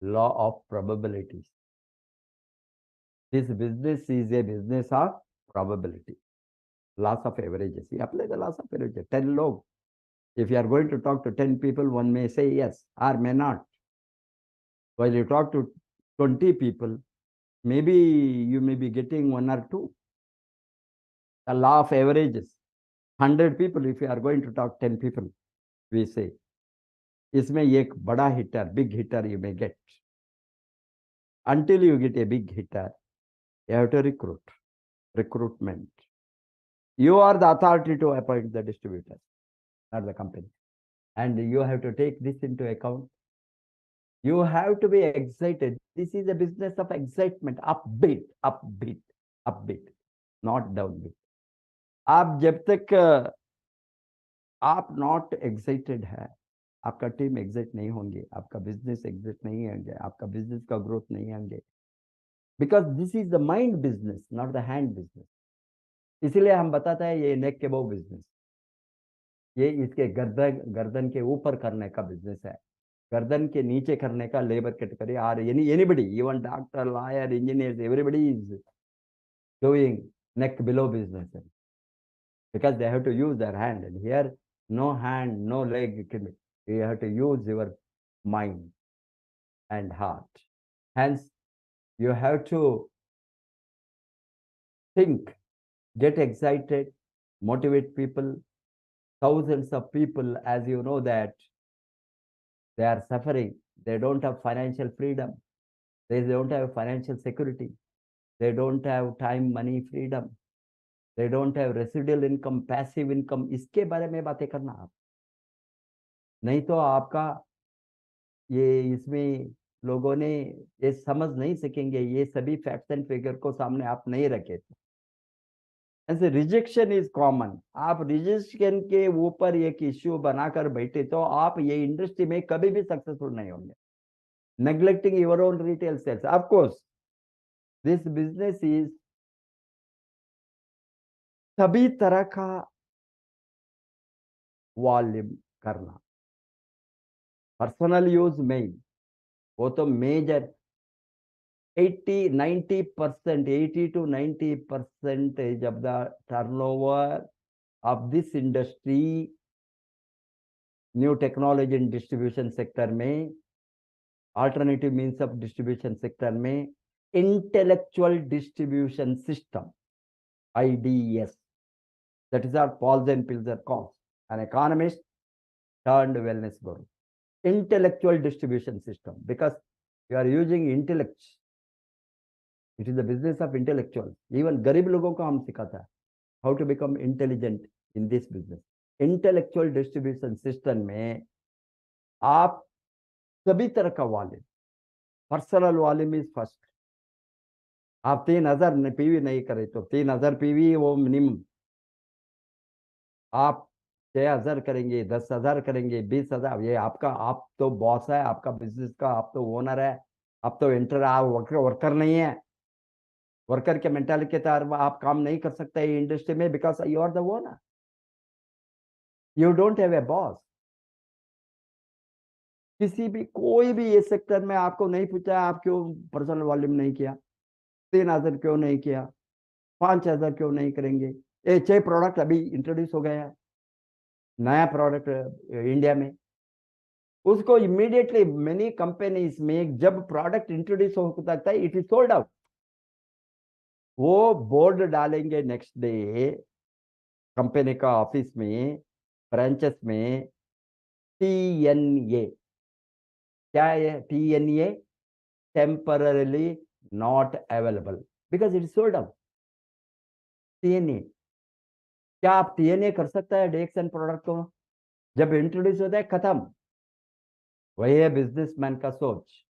law of probabilities. This business is a business of probability, loss of averages. You apply the loss of averages. 10 log, if you are going to talk to 10 people, one may say yes or may not. While you talk to 20 people, maybe you may be getting 1 or 2. The law of averages. 100 people, if you are going to talk 10 people, we say, इसमें एक बड़ा heater, big hitter you may get. Until you get a big hitter, you have to recruitment. You are the authority to appoint the distributors, not the company. And you have to take this into account. You have to be excited. This is a business of excitement, upbeat, not downbeat. आप जब तक आप not excited है, आपका team exit नहीं होंगे, आपका business exit नहीं होंगे, आपका बिजनेस का ग्रोथ नहीं होंगे, because this is the mind business, not the hand business. इसीलिए हम बताते हैं ये नेक के बो बिजनेस, ये इसके गर्दन के ऊपर करने का बिजनेस है, गर्दन के नीचे करने का labour category are anybody, even doctor, lawyer, engineer, everybody is doing neck below businesses because they have to use their hand. And here, no hand, no leg. You have to use your mind and heart. Hence, you have to think, get excited, motivate people. Thousands of people, as you know, that they are suffering. They don't have financial freedom. They don't have financial security. They don't have time, money, freedom. They don't have residual income, passive income. इसके बारे में बातें करना आप, नहीं तो आपका ये इसमें लोगों ने ये समझ नहीं सकेंगे, ये सभी फैक्ट्स एंड फिगर को सामने आप नहीं रखे थे। ऐसे रिजेक्शन इज कॉमन। आप रिजेक्शन के ऊपर एक इश्यू बनाकर बैठे तो आप ये इंडस्ट्री में कभी भी सक्सेसफुल नहीं होंगे। neglecting your own retail sales, of course this business is सभी तरह का वॉल्यूम करना, पर्सनल यूज में वो तो major 80-90%, 80 to 90% of the turnover of this industry, new technology in distribution sector में, alternative means of distribution sector में intellectual distribution system, IDS, that is our Pauls and Pilzer cost, an economist turned wellness guru. Intellectual distribution system, because you are using intellect. It is the business of intellectuals. Even गरीब लोगों को हम सिखाता है how to become intelligent in this business. Intellectual distribution system में आप सभी तरह का volume, personal volume is first. आप 3000 पीवी नहीं करे तो 3000 पीवी वो मिनिमम। आप 6000 करेंगे, 10,000 करेंगे, 20,000, ये आपका, आप तो बॉस है आपका बिजनेस का, आप तो ओनर है, आप तो एंटर, आप वर्कर नहीं है। वर्कर के मेंटालिटी के तहत आप काम नहीं कर सकते इंडस्ट्री में, because you are the owner, you don't have a boss. किसी भी कोई भी ये सेक्टर में आपको नहीं पूछा आप क्यों पर्सनल वॉल्यूम नहीं किया, 3000 क्यों नहीं किया, 5000 क्यों नहीं करेंगे। ये 6 प्रोडक्ट अभी इंट्रोड्यूस हो गया, नया प्रोडक्ट इंडिया में, उसको इमीडिएटली मेनी कंपनीज में जब प्रोडक्ट इंट्रोड्यूस होता है इट इज सोल्ड आउट। वो बोर्ड डालेंगे नेक्स्ट डे कंपनी का ऑफिस में, ब्रांचेस में, TNA। क्या है TNA? Temporarily not available, because it is sold out. TNA, क्या आप TNA कर सकता है DXN प्रोडक्ट को? जब इंट्रोड्यूस होता है खत्म। वही है बिजनेसमैन का सोच।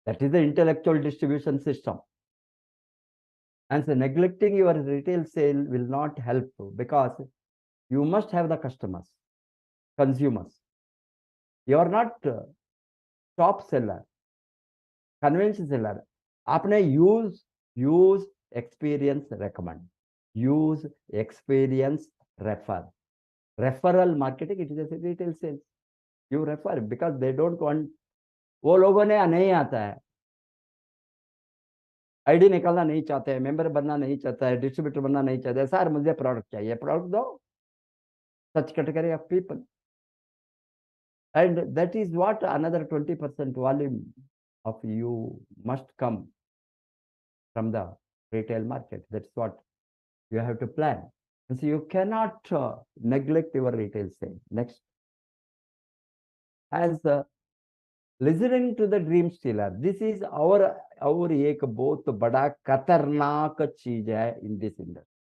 That is the intellectual distribution system. And so neglecting your retail sale will not help you, because you must have the customers, consumers. You are not top seller, convenience seller. आपने use experience recommend, use experience refer. Referral marketing, it is a retail sales. You refer because they don't want, वो लोगों ने नहीं आता है, ID निकालना नहीं चाहते हैं, मेंबर बनना नहीं चाहता है, डिस्ट्रीब्यूटर बनना नहीं चाहते हैं, सर मुझे प्रोडक्ट चाहिए, प्रोडक्ट दो। Such category of people, and that is what another 20% volume of you must come from the retail market. That's what you have to plan. And so you cannot neglect your retail sale. Next, as listening to the dream stealer, this is our एक बहुत बड़ा खतरनाक चीज है in this industry.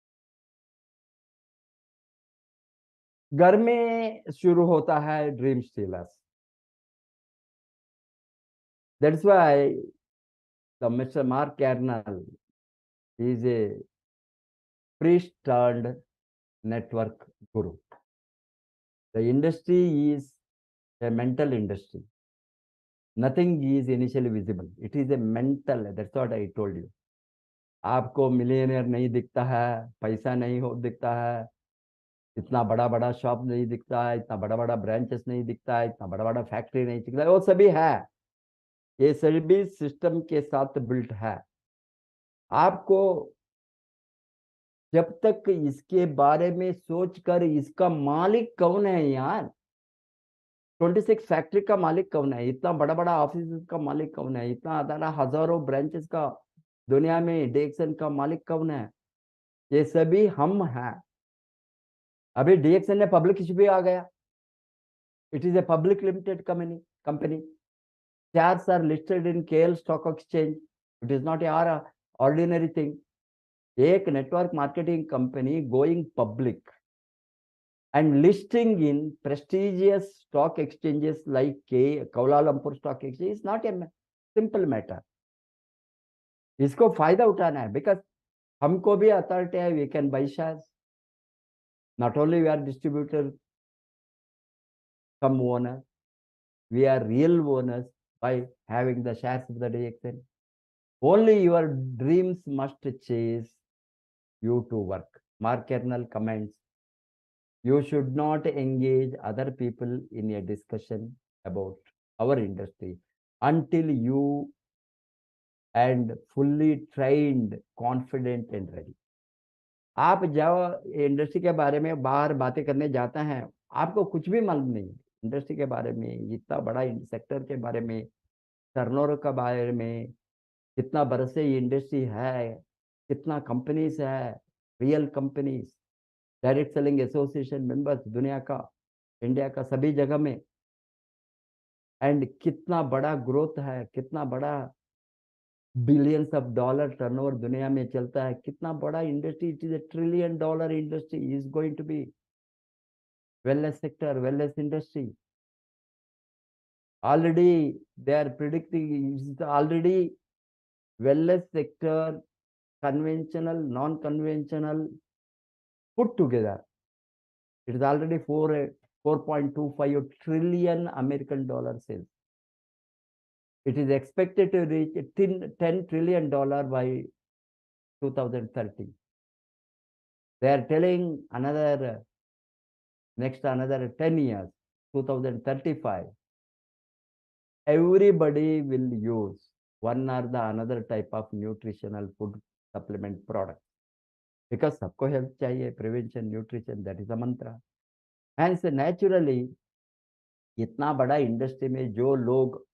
घर में शुरू होता है dream stealers. That's why the Mr. Mark Carnell is a priest turned network guru. The industry is a mental industry. Nothing is initially visible. It is a mental, that's what I told you. आपको millionaire नहीं दिखता है, पैसा नहीं हो दिखता है, इतना बड़ा बड़ा शॉप नहीं दिखता है, इतना बड़ा बड़ा ब्रांचेस नहीं दिखता है, इतना बड़ा बड़ा फैक्ट्री नहीं दिखता है, वो सभी है, ये सभी सिस्टम के साथ बिल्ट है। आपको जब तक इसके बारे में सोचकर इसका मालिक कौन है यार, 26 फैक्ट्री का मालिक कौन है, इतना बड़ा बड़ा ऑफिस का मालिक कौन है, इतना बड़ा हजारों ब्रांचेस का दुनिया में डीएक्सन का मालिक कौन है, ये सभी हम हैं। अभी डीएक्सन ने पब्लिक इश्यू भी आ गया, it is a public limited company, shares are listed in KL stock exchange, it is not a ordinary thing। एक network marketing company going public and listing in prestigious stock exchanges like Kuala Lumpur Stock Exchange is not a simple matter। इसको फायदा उठाना है, because हमको भी authority है, we can buy shares, not only we are distributor cum owner, we are real owners by having the shares of the DXN। Only your dreams must chase you to work। Mark Kernel comments, you should not engage other people in a discussion about our industry until you and fully trained, confident and ready। आप जब industry के बारे में बाहर बातें करने जाते हैं, आपको कुछ भी मालूम नहीं इंडस्ट्री के बारे में, इतना बड़ा सेक्टर के बारे में, टर्नओवर के बारे में, कितना बरस से ये इंडस्ट्री है, कितना कंपनीज है, real companies, direct selling association members दुनिया का, इंडिया का सभी जगह में, एंड कितना बड़ा ग्रोथ है, कितना बड़ा बिलियंस ऑफ डॉलर टर्नओवर दुनिया में चलता है, कितना बड़ा industry, it is a trillion dollar industry is going to be wellness sector, wellness industry। Already they are predicting, it's already wellness sector, conventional, non-conventional put together, it is already 4.25 trillion American dollar sales। It is expected to reach $10 trillion by 2030। They are telling another 10 years, 2035, everybody will use one or the another type of nutritional food supplement product, because सबको health चाहिए, prevention, nutrition, that is the मंत्र। Hence naturally इतना बड़ा industry में जो लोग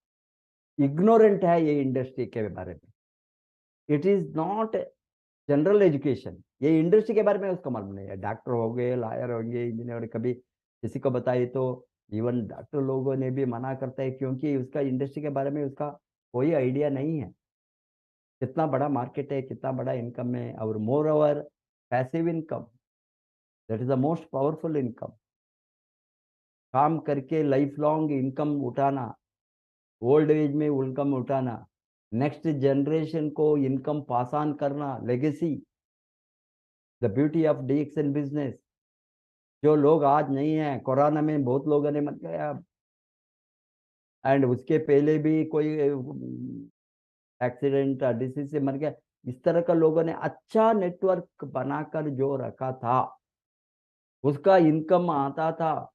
ignorant है ये इंडस्ट्री के बारे में, it is not general education, ये इंडस्ट्री के बारे में उसको मालूम नहीं है। डॉक्टर हो गए, लॉयर होंगे, इंजीनियर, कभी किसी को बताइए तो इवन डॉक्टर लोगों ने भी मना करता है, क्योंकि उसका इंडस्ट्री के बारे में उसका कोई आइडिया नहीं है, कितना बड़ा मार्केट है, कितना बड़ा इनकम है, और moreover passive income, that is the most powerful income. काम करके लाइफ लॉन्ग इनकम उठाना, ओल्ड एज में इनकम उठाना, नेक्स्ट जनरेशन को इनकम पास ऑन करना, legacy, the beauty of DXN business. जो लोग आज नहीं है, कोरोना में बहुत लोगों ने मर गया, एंड उसके पहले भी कोई एक्सीडेंट डिसीज से मर गया, इस तरह का लोगों ने अच्छा नेटवर्क बनाकर जो रखा था, उसका इनकम आता था,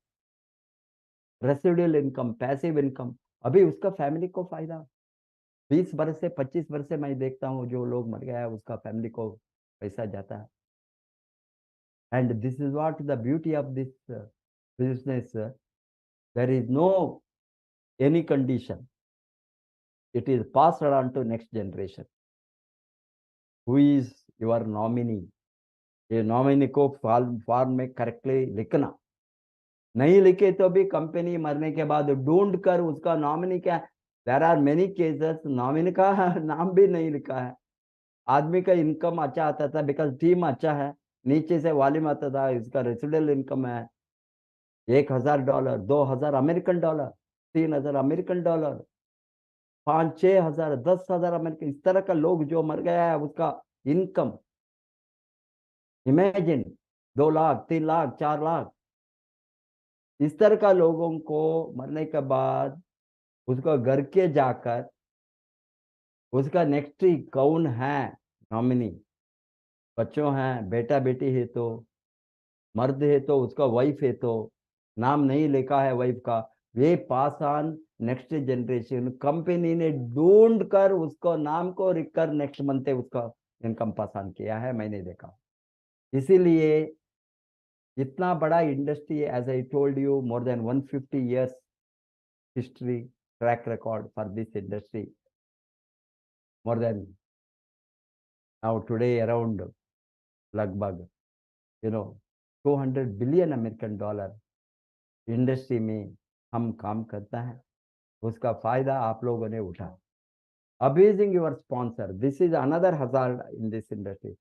रेसिडुअल इनकम, पैसिव इनकम, अभी उसका फैमिली को फायदा। 20 वर्ष से 25 वर्ष से मैं देखता हूँ जो लोग मर गया है उसका फैमिली को पैसा जाता है। And this is what the beauty of this business, there is no any condition, it is passed on to next generation। who is your nominee, ये नॉमिनी को फॉर्म में करेक्टली लिखना, नहीं लिखे तो भी कंपनी मरने के बाद ढूंढ कर उसका नॉमिनी क्या है। There are many cases nominee का नाम भी नहीं लिखा है, आदमी का इनकम अच्छा आता था बिकॉज टीम अच्छा है, नीचे से वालिम आता था, इसका रेसिडुअल इनकम है $1,000, $2,000 $3,000, 5-6 हजार, 10,000 अमेरिकन, इस तरह का लोग जो मर गया है उसका इनकम इमेजिन 2 लाख, 3 लाख, 4 लाख, इस तरह का लोगों को मरने के बाद उसको घर के जाकर उसका नेक्स्ट कौन है नॉमिनी, बच्चों हैं, बेटा बेटी है तो, मर्द है तो उसका वाइफ है तो, नाम नहीं लिखा है वाइफ का, वे pass on next generation, company ने ढूंढ कर उसको नाम को लिख कर नेक्स्ट मंथ उसका इनकम पास ऑन किया है, मैंने देखा। इसीलिए इतना बड़ा industry, as I told you, more than 150 years history, track record for this industry, more than now today around लगभग 200 billion अमेरिकन डॉलर इंडस्ट्री में हम काम करता है, उसका फायदा आप लोगों ने उठा। Abusing your sponsor, this is another hazard in this industry.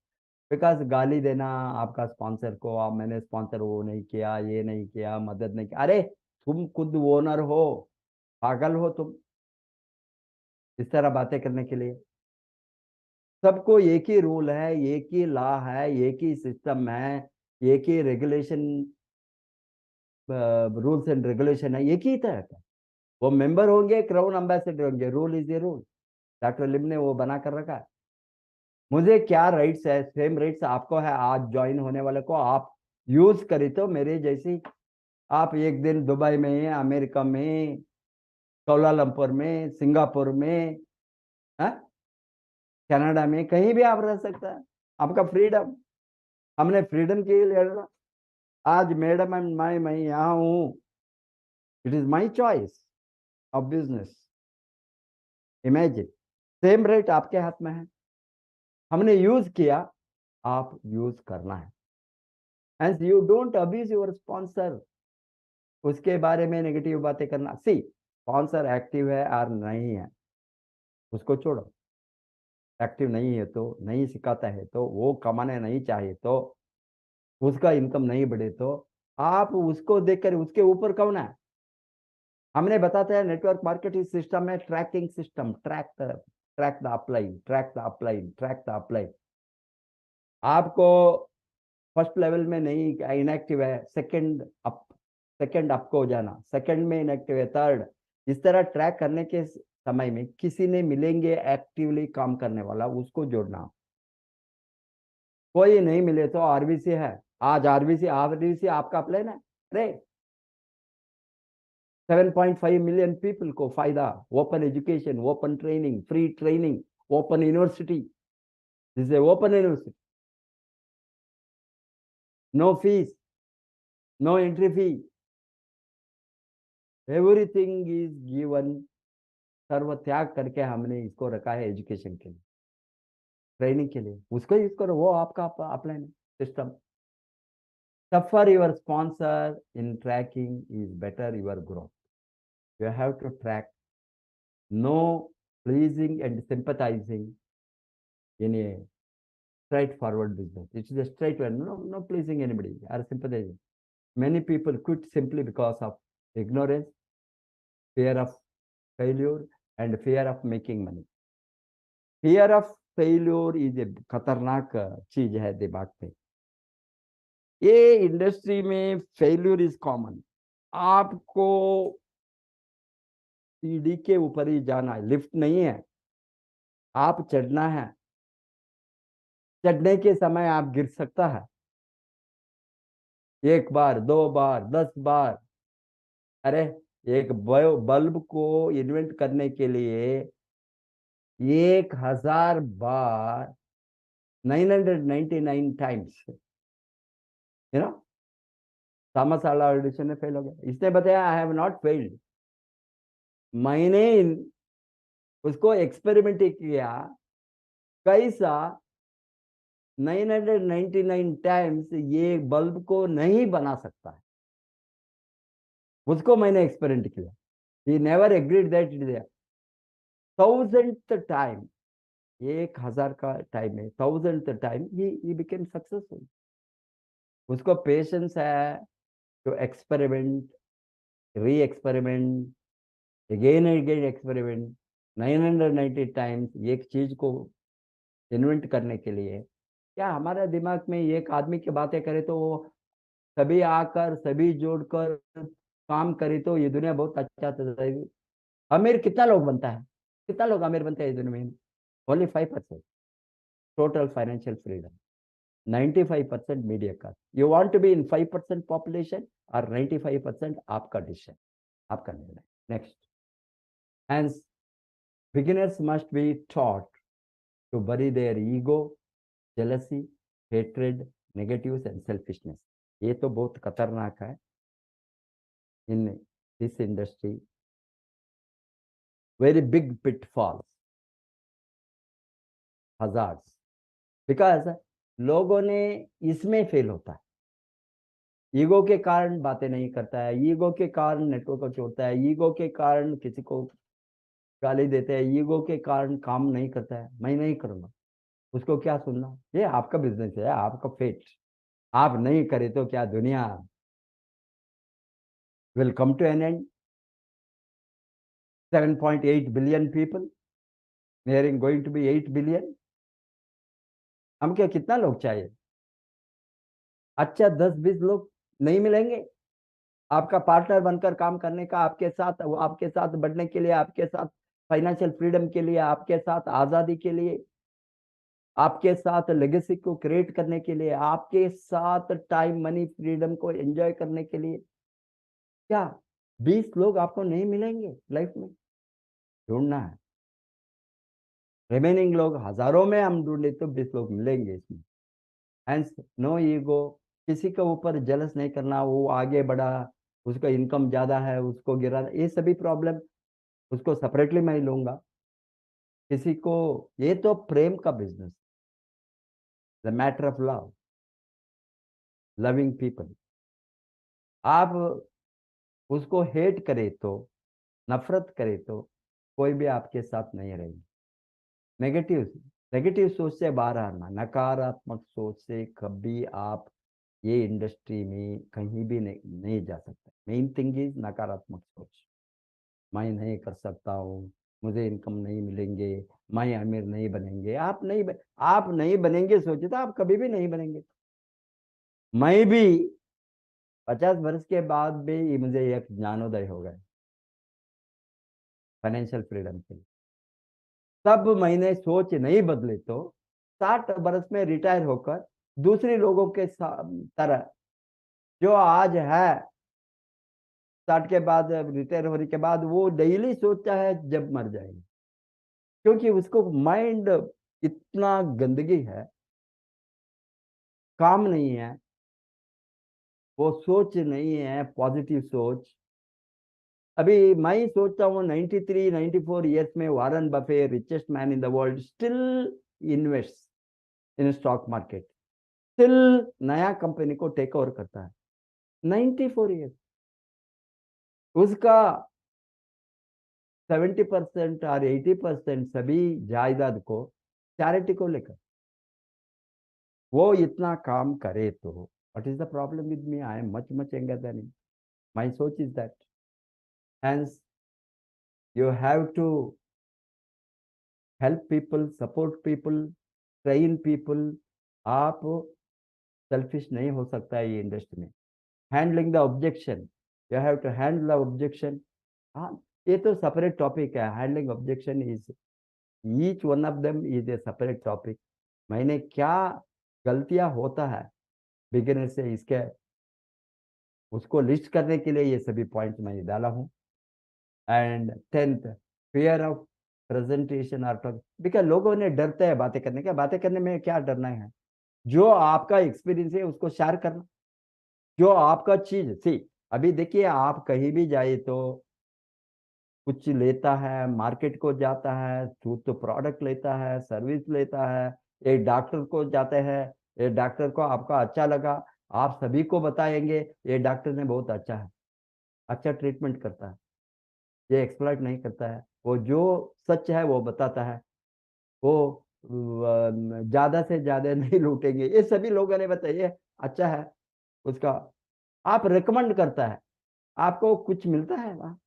Because गाली देना आपका स्पॉन्सर को, आप मैंने स्पॉन्सर वो नहीं किया, ये नहीं किया, मदद नहीं किया। अरे तुम खुद ओनर हो, पागल हो तुम इस तरह बातें करने के लिए? सबको एक ही रूल है, एक ही लॉ है, एक ही सिस्टम है, एक ही रेगुलेशन, रूल्स एंड रेगुलेशन है, एक ही तरह का। वो मेंबर होंगे, क्राउन एम्बेसडर होंगे, rule is a rule. Doctor Lim ने वो बना कर रखा है। मुझे क्या राइट्स है, सेम राइट्स आपको है। आज ज्वाइन होने वाले को आप यूज करी तो मेरे जैसी, आप एक दिन दुबई में, अमेरिका में, कोलालमपुर में, सिंगापुर में, कनाडा में, कहीं भी आप रह सकता है। आपका फ्रीडम, हमने फ्रीडम के लिए लड़ा। आज मैडम एंड मैं यहाँ हूँ, it is my choice of business. Imagine, same rate आपके हाथ में है, हमने यूज किया, आप यूज करना है। And you don't abuse your sponsor, उसके बारे में नेगेटिव बातें करना। सी, स्पॉन्सर एक्टिव है और नहीं है उसको छोड़ो। एक्टिव नहीं है तो, नहीं सिखाता है तो, वो कमाने नहीं चाहिए तो, उसका इनकम नहीं बढ़े तो, आप उसको देखकर उसके ऊपर कौन है? हमने बताते हैं नेटवर्क मार्केटिंग सिस्टम में tracking system, track the upline, track the upline, track the upline. आपको फर्स्ट लेवल में नहीं, इनएक्टिव है, सेकंड अप को जाना, सेकंड में इनएक्टिव है, थर्ड। इस तरह ट्रैक करने के समय में किसी ने मिलेंगे एक्टिवली काम करने वाला, उसको जोड़ना। कोई नहीं मिले तो आरबीसी है। आज आरबीसी आरबीसी आपका प्लान है। अरे 7.5 मिलियन पीपल को फायदा, open education, open training, free training, open university, this is open university, no fees, no entry fee, everything is given. सर्व त्याग करके हमने इसको रखा है एजुकेशन के लिए, ट्रेनिंग के लिए, उसको यूज करो, वो आपका अपना system. Suffer your sponsor in tracking is better your growth. You have to track, no pleasing and sympathizing in a straightforward business. It is a straight one, no pleasing anybody or sympathizing. Many people quit simply because of ignorance, fear of failure, and fear of making money. Fear of failure is a खतरनाक चीज है दिमाग में। ये industry में failure is common. आपको सीढ़ी के ऊपर ही जाना है, लिफ्ट नहीं है, आप चढ़ना है। चढ़ने के समय आप गिर सकता है, एक बार, दो बार, 10 बार। अरे एक बल्ब को इन्वेंट करने के लिए 1000 बार, 999 times, you know, Thomas Alva Edison ने फेल हो गया। इसने बताया आई हैव नॉट फेल्ड, मैंने उसको एक्सपेरिमेंट किया। कैसा? 999 टाइम्स ये बल्ब को नहीं बना सकता है, उसको मैंने एक्सपेरिमेंट किया। He never agreed that it is 1000th time, 1000 का टाइम है, 1000th time he became successful. उसको पेशेंस है टू एक्सपेरिमेंट, री experiment, again again experiment, 990 times एक चीज को इन्वेंट करने के लिए। क्या हमारे दिमाग में एक आदमी की बातें करे तो वो सभी आकर, सभी जोड़कर काम करे तो ये दुनिया बहुत अच्छा चलेगी। अमीर कितना लोग बनता है, कितना लोग अमीर बनते हैं इस दुनिया में? Only 5%। Total financial freedom, 95% media का। You want to be in 5% population और 95% आपका डिसीजन, आपका निर्णय। Next, hence beginners must be taught to bury their ego, jealousy, hatred, negatives and selfishness, ये तो बहुत खतरनाक है in this industry, very big pitfalls, hazards, because लोगों ने इसमें फेल होता है, ईगो के कारण बातें नहीं करता है, ईगो के कारण नेटवर्क को छोड़ता है, ईगो के कारण किसी को गाली देते हैं, ईगो के कारण काम नहीं करता है, मैं नहीं करूंगा, उसको क्या सुनना, ये आपका बिजनेस है, आपका फेट, आप नहीं करे तो क्या दुनिया will come to an end, 7.8 billion people, nearing going to be 8 billion, हम क्या कितना लोग चाहिए, अच्छा 10-20 लोग नहीं मिलेंगे आपका पार्टनर बनकर काम करने का, आपके साथ, वो आपके साथ बढ़ने के लिए, आपके साथ फाइनेंशियल फ्रीडम के लिए, आपके साथ आजादी के लिए, आपके साथ लेगेसी को क्रिएट करने के लिए, आपके साथ टाइम मनी फ्रीडम को एंजॉय करने के लिए, क्या 20 लोग आपको नहीं मिलेंगे लाइफ में, ढूंढना है, रिमेनिंग लोग हजारों में हम ढूंढे तो 20 लोग मिलेंगे इसमें, हैंस नो ईगो, किसी के ऊपर जलस नहीं करना, वो आगे बढ़ा, उसका इनकम ज्यादा है, उसको गिरा, ये सभी प्रॉब्लम उसको सेपरेटली मैं लूंगा, किसी को, ये तो प्रेम का business, the matter of love, loving people, आप उसको हेट करे तो, नफरत करे तो कोई भी आपके साथ नहीं रहेगी, नेगेटिव, नेगेटिव सोच से बाहर आना, नकारात्मक सोच से कभी आप ये इंडस्ट्री में कहीं भी नहीं जा सकते, मेन थिंग इज नकारात्मक सोच, मैं नहीं कर सकता हूँ, मुझे इनकम नहीं मिलेंगे, मैं अमीर नहीं बनेंगे, आप नहीं बनेंगे सोचे तो आप कभी भी नहीं बनेंगे, मैं भी 50 वर्ष के बाद भी मुझे एक ज्ञानोदय हो गए फाइनेंशियल फ्रीडम के लिए, तब मैंने सोच नहीं बदले तो 60 वर्ष में रिटायर होकर दूसरे लोगों के तरह जो आज है, 60 के बाद रिटायर होने के बाद वो डेली सोचता है जब मर जाएगा, क्योंकि उसको माइंड इतना गंदगी है, काम नहीं है, वो सोच नहीं है पॉजिटिव सोच, अभी मैं ही सोचता हूँ 93-94 ईयर्स में Warren Buffett richest man in the world still invest in stock market, still नया कंपनी को टेक ओवर करता है, 94 ईयर्स, उसका 70% और 80% सभी जायदाद को चैरिटी को लेकर, वो इतना काम करे तो what is the problem with me, I am much much younger than him, my सोच is that, hence you have to help people, support people, train people, आप सेल्फिश नहीं हो सकता है ये इंडस्ट्री में, handling the objection, you have to handle the objection, हाँ, ये तो सेपरेट टॉपिक है, handling objection is each one of them is a separate topic, मैंने क्या गलतियां होता है बिगिनर से, इसके उसको लिस्ट करने के लिए ये सभी पॉइंट्स मैंने डाला हूँ, and 10th, fear of presentation और टॉक, बिकॉज लोगों ने डरते हैं बातें करने का, बातें करने में क्या डरना है, जो आपका एक्सपीरियंस है उसको शेयर करना, जो आपका चीज सी, अभी देखिए आप कहीं भी जाए तो कुछ लेता है, मार्केट को जाता है तो प्रोडक्ट लेता है, सर्विस लेता है, एक डॉक्टर को जाते हैं, ये डॉक्टर को आपका अच्छा लगा, आप सभी को बताएंगे ये डॉक्टर ने बहुत अच्छा है, अच्छा ट्रीटमेंट करता है, ये एक्सप्लॉइट नहीं करता है, वो जो सच है वो बताता है, वो ज्यादा से ज्यादा नहीं लूटेंगे, ये सभी लोगों ने बताया ये अच्छा है उसका, आप रिकमेंड करता है, आपको कुछ मिलता है वहाँ,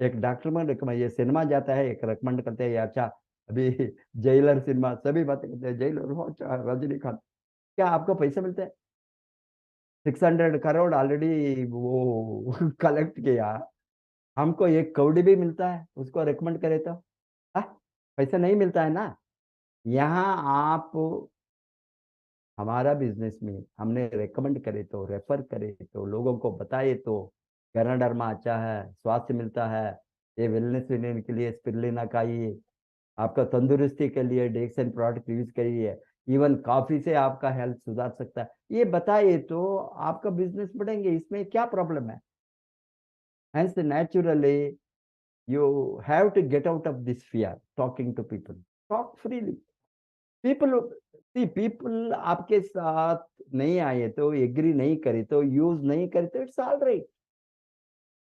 एक डॉक्टर में रिकमेंड, ये सिनेमा जाता है एक रिकमेंड करते हैं ये अच्छा, अभी जेलर सिनेमा सभी बातें करते हैं, जेलर हो अच्छा, रजनीकांत, क्या आपको पैसे मिलते हैं, 600 करोड़ ऑलरेडी वो कलेक्ट किया, हमको एक कौड़ी भी मिलता है उसको रिकमेंड करे तो, हाँ, पैसा नहीं मिलता है ना, यहाँ आप हमारा बिजनेस में हमने रेकमेंड करे तो, रेफर करे तो, लोगों को बताए तो गैनाडर्मा अच्छा है, स्वास्थ्य मिलता है, ये वेलनेस लेने के लिए स्पिरुलिना खाइए, आपका तंदुरुस्ती के लिए डेक्सन प्रोडक्ट यूज करिए, इवन कॉफी से आपका हेल्थ सुधार सकता है। ये बताइए तो आपका बिजनेस बढ़ेंगे, इसमें क्या प्रॉब्लम है? Hence, naturally, you have to get out of this fear talking to people. Talk freely. People, see, people आपके साथ नहीं आए तो, एग्री नहीं करे तो, यूज नहीं करे तो, इट्स ऑल राइट।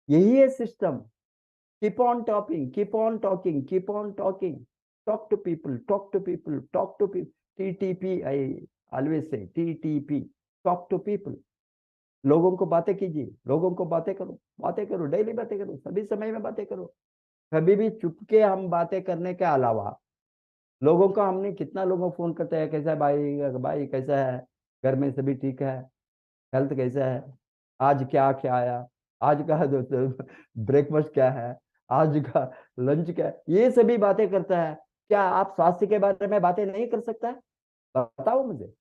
यही है system. Keep on talking, keep on talking, keep on talking. Talk to people, talk to people, talk to people. TTP, I always say TTP, talk to people. लोगों को बातें कीजिए, लोगों को बातें करो, डेली बातें करो, सभी समय में बातें करो। कभी भी चुपके हम बातें करने के अलावा, लोगों को हमने कितना लोगों को फोन करते हैं, कैसा है भाई, भाई कैसा है, घर में सभी ठीक है, हेल्थ कैसा है, आज क्या क्या आया, आज का ब्रेकफास्ट क्या है, आज का लंच क्या है, ये सभी बातें करता है। क्या आप स्वास्थ्य के बारे में बातें नहीं कर सकता है? बताओ मुझे।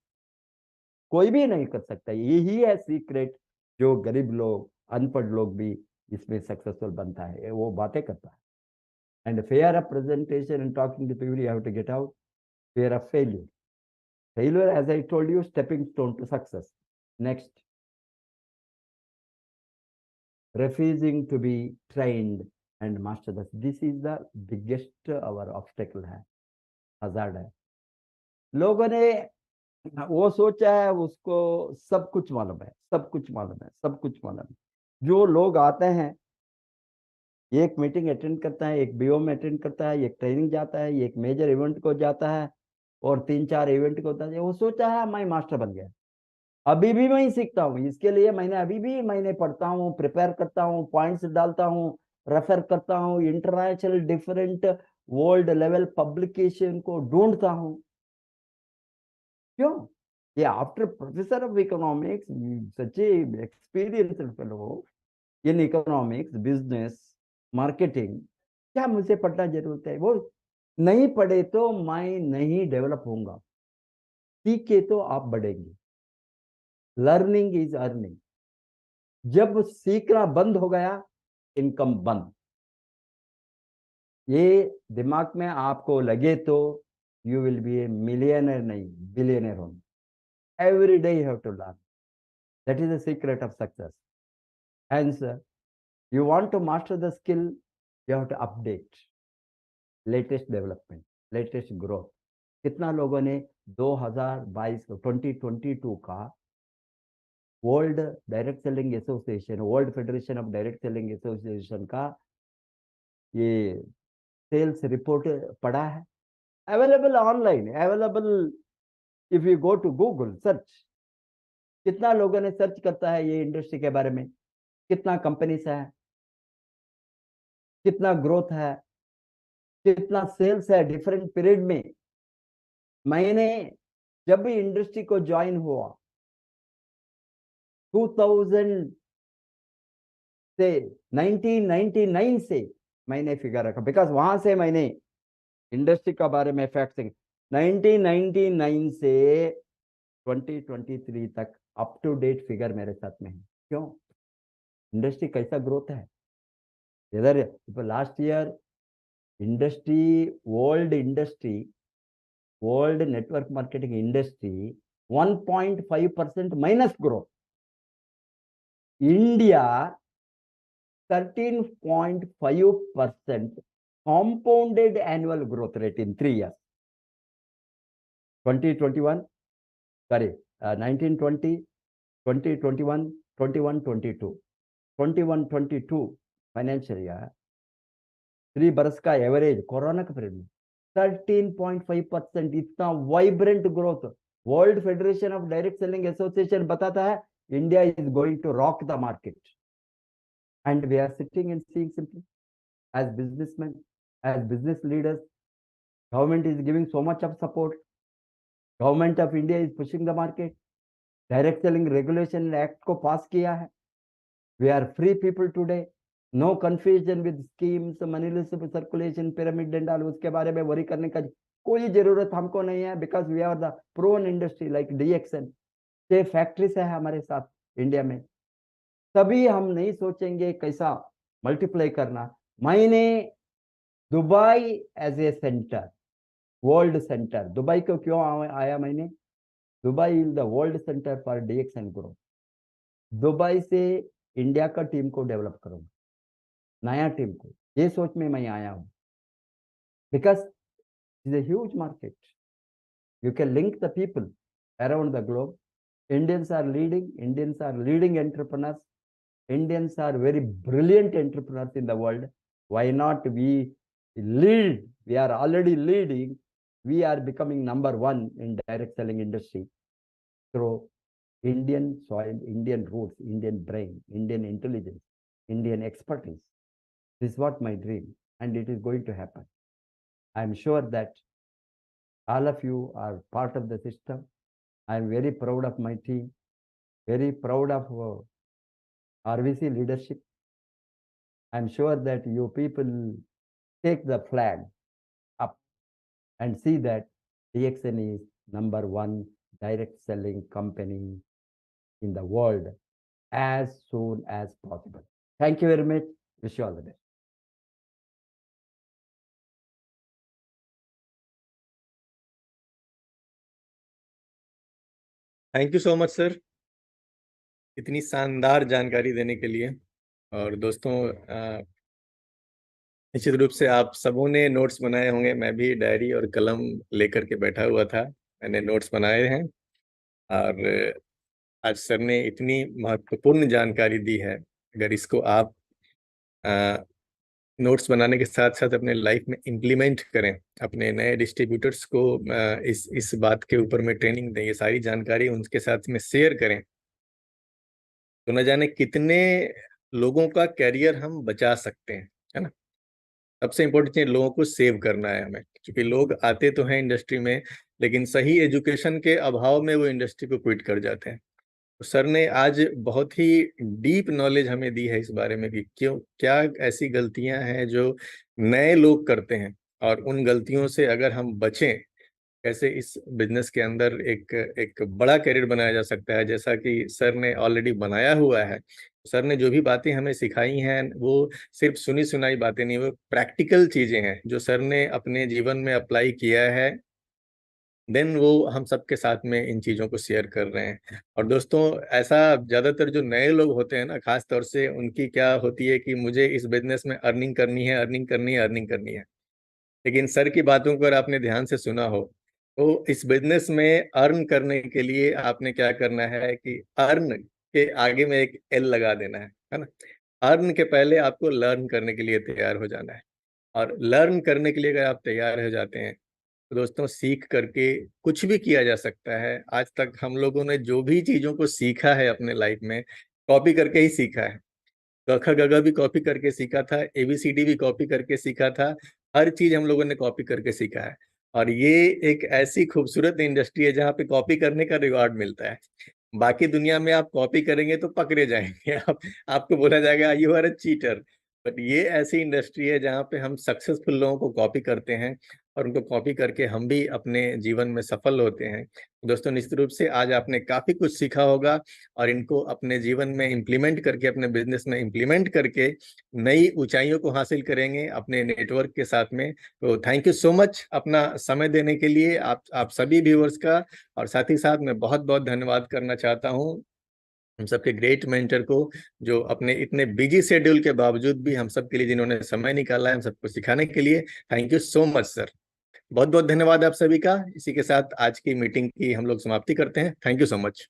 कोई भी नहीं कर सकता। यही है सीक्रेट, जो गरीब लोग, अनपढ़ लोग भी इसमें सक्सेसफुल बनता है, वो बातें करता है। And fear of presentation and talking to people, you have to get out. Fear of failure. Failure, as I told you, stepping stone to success. Next, refusing to be trained and master this. This is the biggest our obstacle है, hazard है। लोगों ने वो सोचा है उसको सब कुछ मालूम है, सब कुछ मालूम है, सब कुछ मालूम है। जो लोग आते हैं, एक मीटिंग अटेंड करता है, एक बीओ में अटेंड करता है, एक ट्रेनिंग जाता है, एक मेजर इवेंट को जाता है, और 3-4 इवेंट को होता है, वो सोचा है मैं मास्टर बन गया। अभी भी मैं ही सीखता हूँ, इसके लिए मैंने पढ़ता हूँ, प्रिपेयर करता हूँ, पॉइंट्स डालता हूँ, रेफर करता हूँ, international different world level publication को ढूंढता हूँ। क्यों? ये after professor of economics, such experienced fellow in economics, business, marketing, क्या मुझे पढ़ना जरूरत है? वो नहीं पढ़े तो मैं नहीं डेवलप होऊंगा, सीखे तो आप बढ़ेंगे। Learning is earning. जब सीखना बंद हो गया, इनकम बंद। ये दिमाग में आपको लगे तो you will be a millionaire, नहीं बिलियनर होंगे। Every day you have to learn, that is the secret of success. Hence, you want to master the skill, you have to update latest development, latest growth. कितना लोगों ने 2022 2022 का world direct selling association, world federation of direct selling association का ये sales report पढ़ा है? Available online, available. If you go to Google search, कितना लोगों ने सर्च करता है ये इंडस्ट्री के बारे में, कितना कंपनीज है, कितना ग्रोथ है, कितना सेल्स है डिफरेंट पीरियड में। मैंने जब भी इंडस्ट्री को ज्वाइन हुआ 2000 से 1999 से मैंने फिगर रखा, बिकॉज वहां से मैंने इंडस्ट्री के बारे में फैक्ट 1999 से 2023 तक अप टू डेट फिगर मेरे साथ में है। क्यों? इंडस्ट्री कैसा ग्रोथ है इधर। Last year industry, world industry, world network marketing industry 1.5% minus growth. India 13.5% compounded annual growth rate in 3 years. 2021, sorry, 1920, 2021, 21-22, 21-22 financial year, 3 बरस का एवरेज कोरोना के पीरियड में 13.5%। इतना vibrant growth world federation of direct selling association बताता है, India is going to rock the market. And we are sitting and seeing simply as businessmen, as business leaders, government is giving so much of support. Government of India is pushing the market. Direct selling regulation act को पास किया है। We are free people today. No confusion with schemes, moneyless circulation, pyramid and all, उसके बारे में worry करने का कोई जरूरत हमको नहीं है, because we are the proven industry like DXN। 6 factories है हमारे साथ इंडिया में। तभी हम नहीं सोचेंगे कैसा मल्टीप्लाई करना। मैंने Dubai as a centre, world centre. Dubai को क्यों आया मैंने? Dubai is the world centre for DXN growth. Dubai से इंडिया का टीम को डेवलप करूंगा, नया टीम को, ये सोच में मैं आया हूँ। Because is a huge market. You can link the people around the globe. Indians are leading. Indians are leading entrepreneurs. Indians are very brilliant entrepreneurs in the world. Why not we lead? We are already leading. We are becoming number one in direct selling industry through Indian soil, Indian roots, Indian brain, Indian intelligence, Indian expertise. This is what my dream, and it is going to happen. I am sure that all of you are part of the system. I am very proud of my team, very proud of RVC leadership. I am sure that you people take the flag up and see that DXN is number one direct selling company in the world as soon as possible. Thank you very much. Wish you all the best. Thank you so much sir, इतनी शानदार जानकारी देने के लिए। और दोस्तों, निश्चित रूप से आप सबों ने नोट्स बनाए होंगे। मैं भी डायरी और कलम लेकर के बैठा हुआ था, मैंने नोट्स बनाए हैं। और आज सर ने इतनी महत्वपूर्ण जानकारी दी है, अगर इसको आप नोट्स बनाने के साथ साथ अपने लाइफ में इम्प्लीमेंट करें, अपने नए डिस्ट्रीब्यूटर्स को इस बात के ऊपर में ट्रेनिंग दें, ये सारी जानकारी उनके साथ में शेयर करें, तो न जाने कितने लोगों का कैरियर हम बचा सकते हैं, है ना। सबसे इम्पोर्टेंट चीज लोगों को सेव करना है हमें, क्योंकि लोग आते तो हैं इंडस्ट्री में, लेकिन सही एजुकेशन के अभाव में वो इंडस्ट्री को क्विट कर जाते हैं। तो सर ने आज बहुत ही डीप नॉलेज हमें दी है इस बारे में कि क्यों, क्या ऐसी गलतियां हैं जो नए लोग करते हैं, और उन गलतियों से अगर हम बचें, कैसे इस बिजनेस के अंदर एक एक बड़ा करियर बनाया जा सकता है, जैसा कि सर ने ऑलरेडी बनाया हुआ है। सर ने जो भी बातें हमें सिखाई हैं, वो सिर्फ सुनी सुनाई बातें नहीं, वो प्रैक्टिकल चीजें हैं जो सर ने अपने जीवन में अप्लाई किया है। देन वो हम सबके साथ में इन चीज़ों को शेयर कर रहे हैं। और दोस्तों, ऐसा ज़्यादातर जो नए लोग होते हैं ना, खास तौर से उनकी क्या होती है कि मुझे इस बिजनेस में अर्निंग करनी है, अर्निंग करनी है, अर्निंग करनी है। लेकिन सर की बातों को अगर आपने ध्यान से सुना हो, तो इस बिजनेस में अर्न करने के लिए आपने क्या करना है कि अर्न के आगे में एक एल लगा देना है ना। अर्न के पहले आपको लर्न करने के लिए तैयार हो जाना है, और लर्न करने के लिए अगर आप तैयार हो जाते हैं, तो दोस्तों सीख करके कुछ भी किया जा सकता है। आज तक हम लोगों ने जो भी चीजों को सीखा है अपने लाइफ में, कॉपी करके ही सीखा है। क ख ग घ भी कॉपी करके सीखा था, ABCD भी कॉपी करके सीखा था, हर चीज हम लोगों ने कॉपी करके सीखा है। और ये एक ऐसी खूबसूरत इंडस्ट्री है जहाँ पे कॉपी करने का रिवॉर्ड मिलता है। बाकी दुनिया में आप कॉपी करेंगे तो पकड़े जाएंगे, आपको बोला जाएगा you are a cheater. But ये ऐसी इंडस्ट्री है जहाँ पे हम सक्सेसफुल लोगों को कॉपी करते हैं, और उनको कॉपी करके हम भी अपने जीवन में सफल होते हैं। दोस्तों, निश्चित रूप से आज आपने काफी कुछ सीखा होगा, और इनको अपने जीवन में इम्प्लीमेंट करके, अपने बिजनेस में इम्प्लीमेंट करके नई ऊंचाइयों को हासिल करेंगे अपने नेटवर्क के साथ में। तो थैंक यू सो मच अपना समय देने के लिए, आप सभी व्यूअर्स का। और साथ ही साथ मैं बहुत बहुत धन्यवाद करना चाहता हूँ हम सबके ग्रेट मेंटर को, जो अपने इतने बिजी शेड्यूल के बावजूद भी हम सब के लिए जिन्होंने समय निकाला है हम सबको सिखाने के लिए। Thank you so much sir, बहुत बहुत धन्यवाद आप सभी का। इसी के साथ आज की मीटिंग की हम लोग समाप्ति करते हैं। Thank you so much.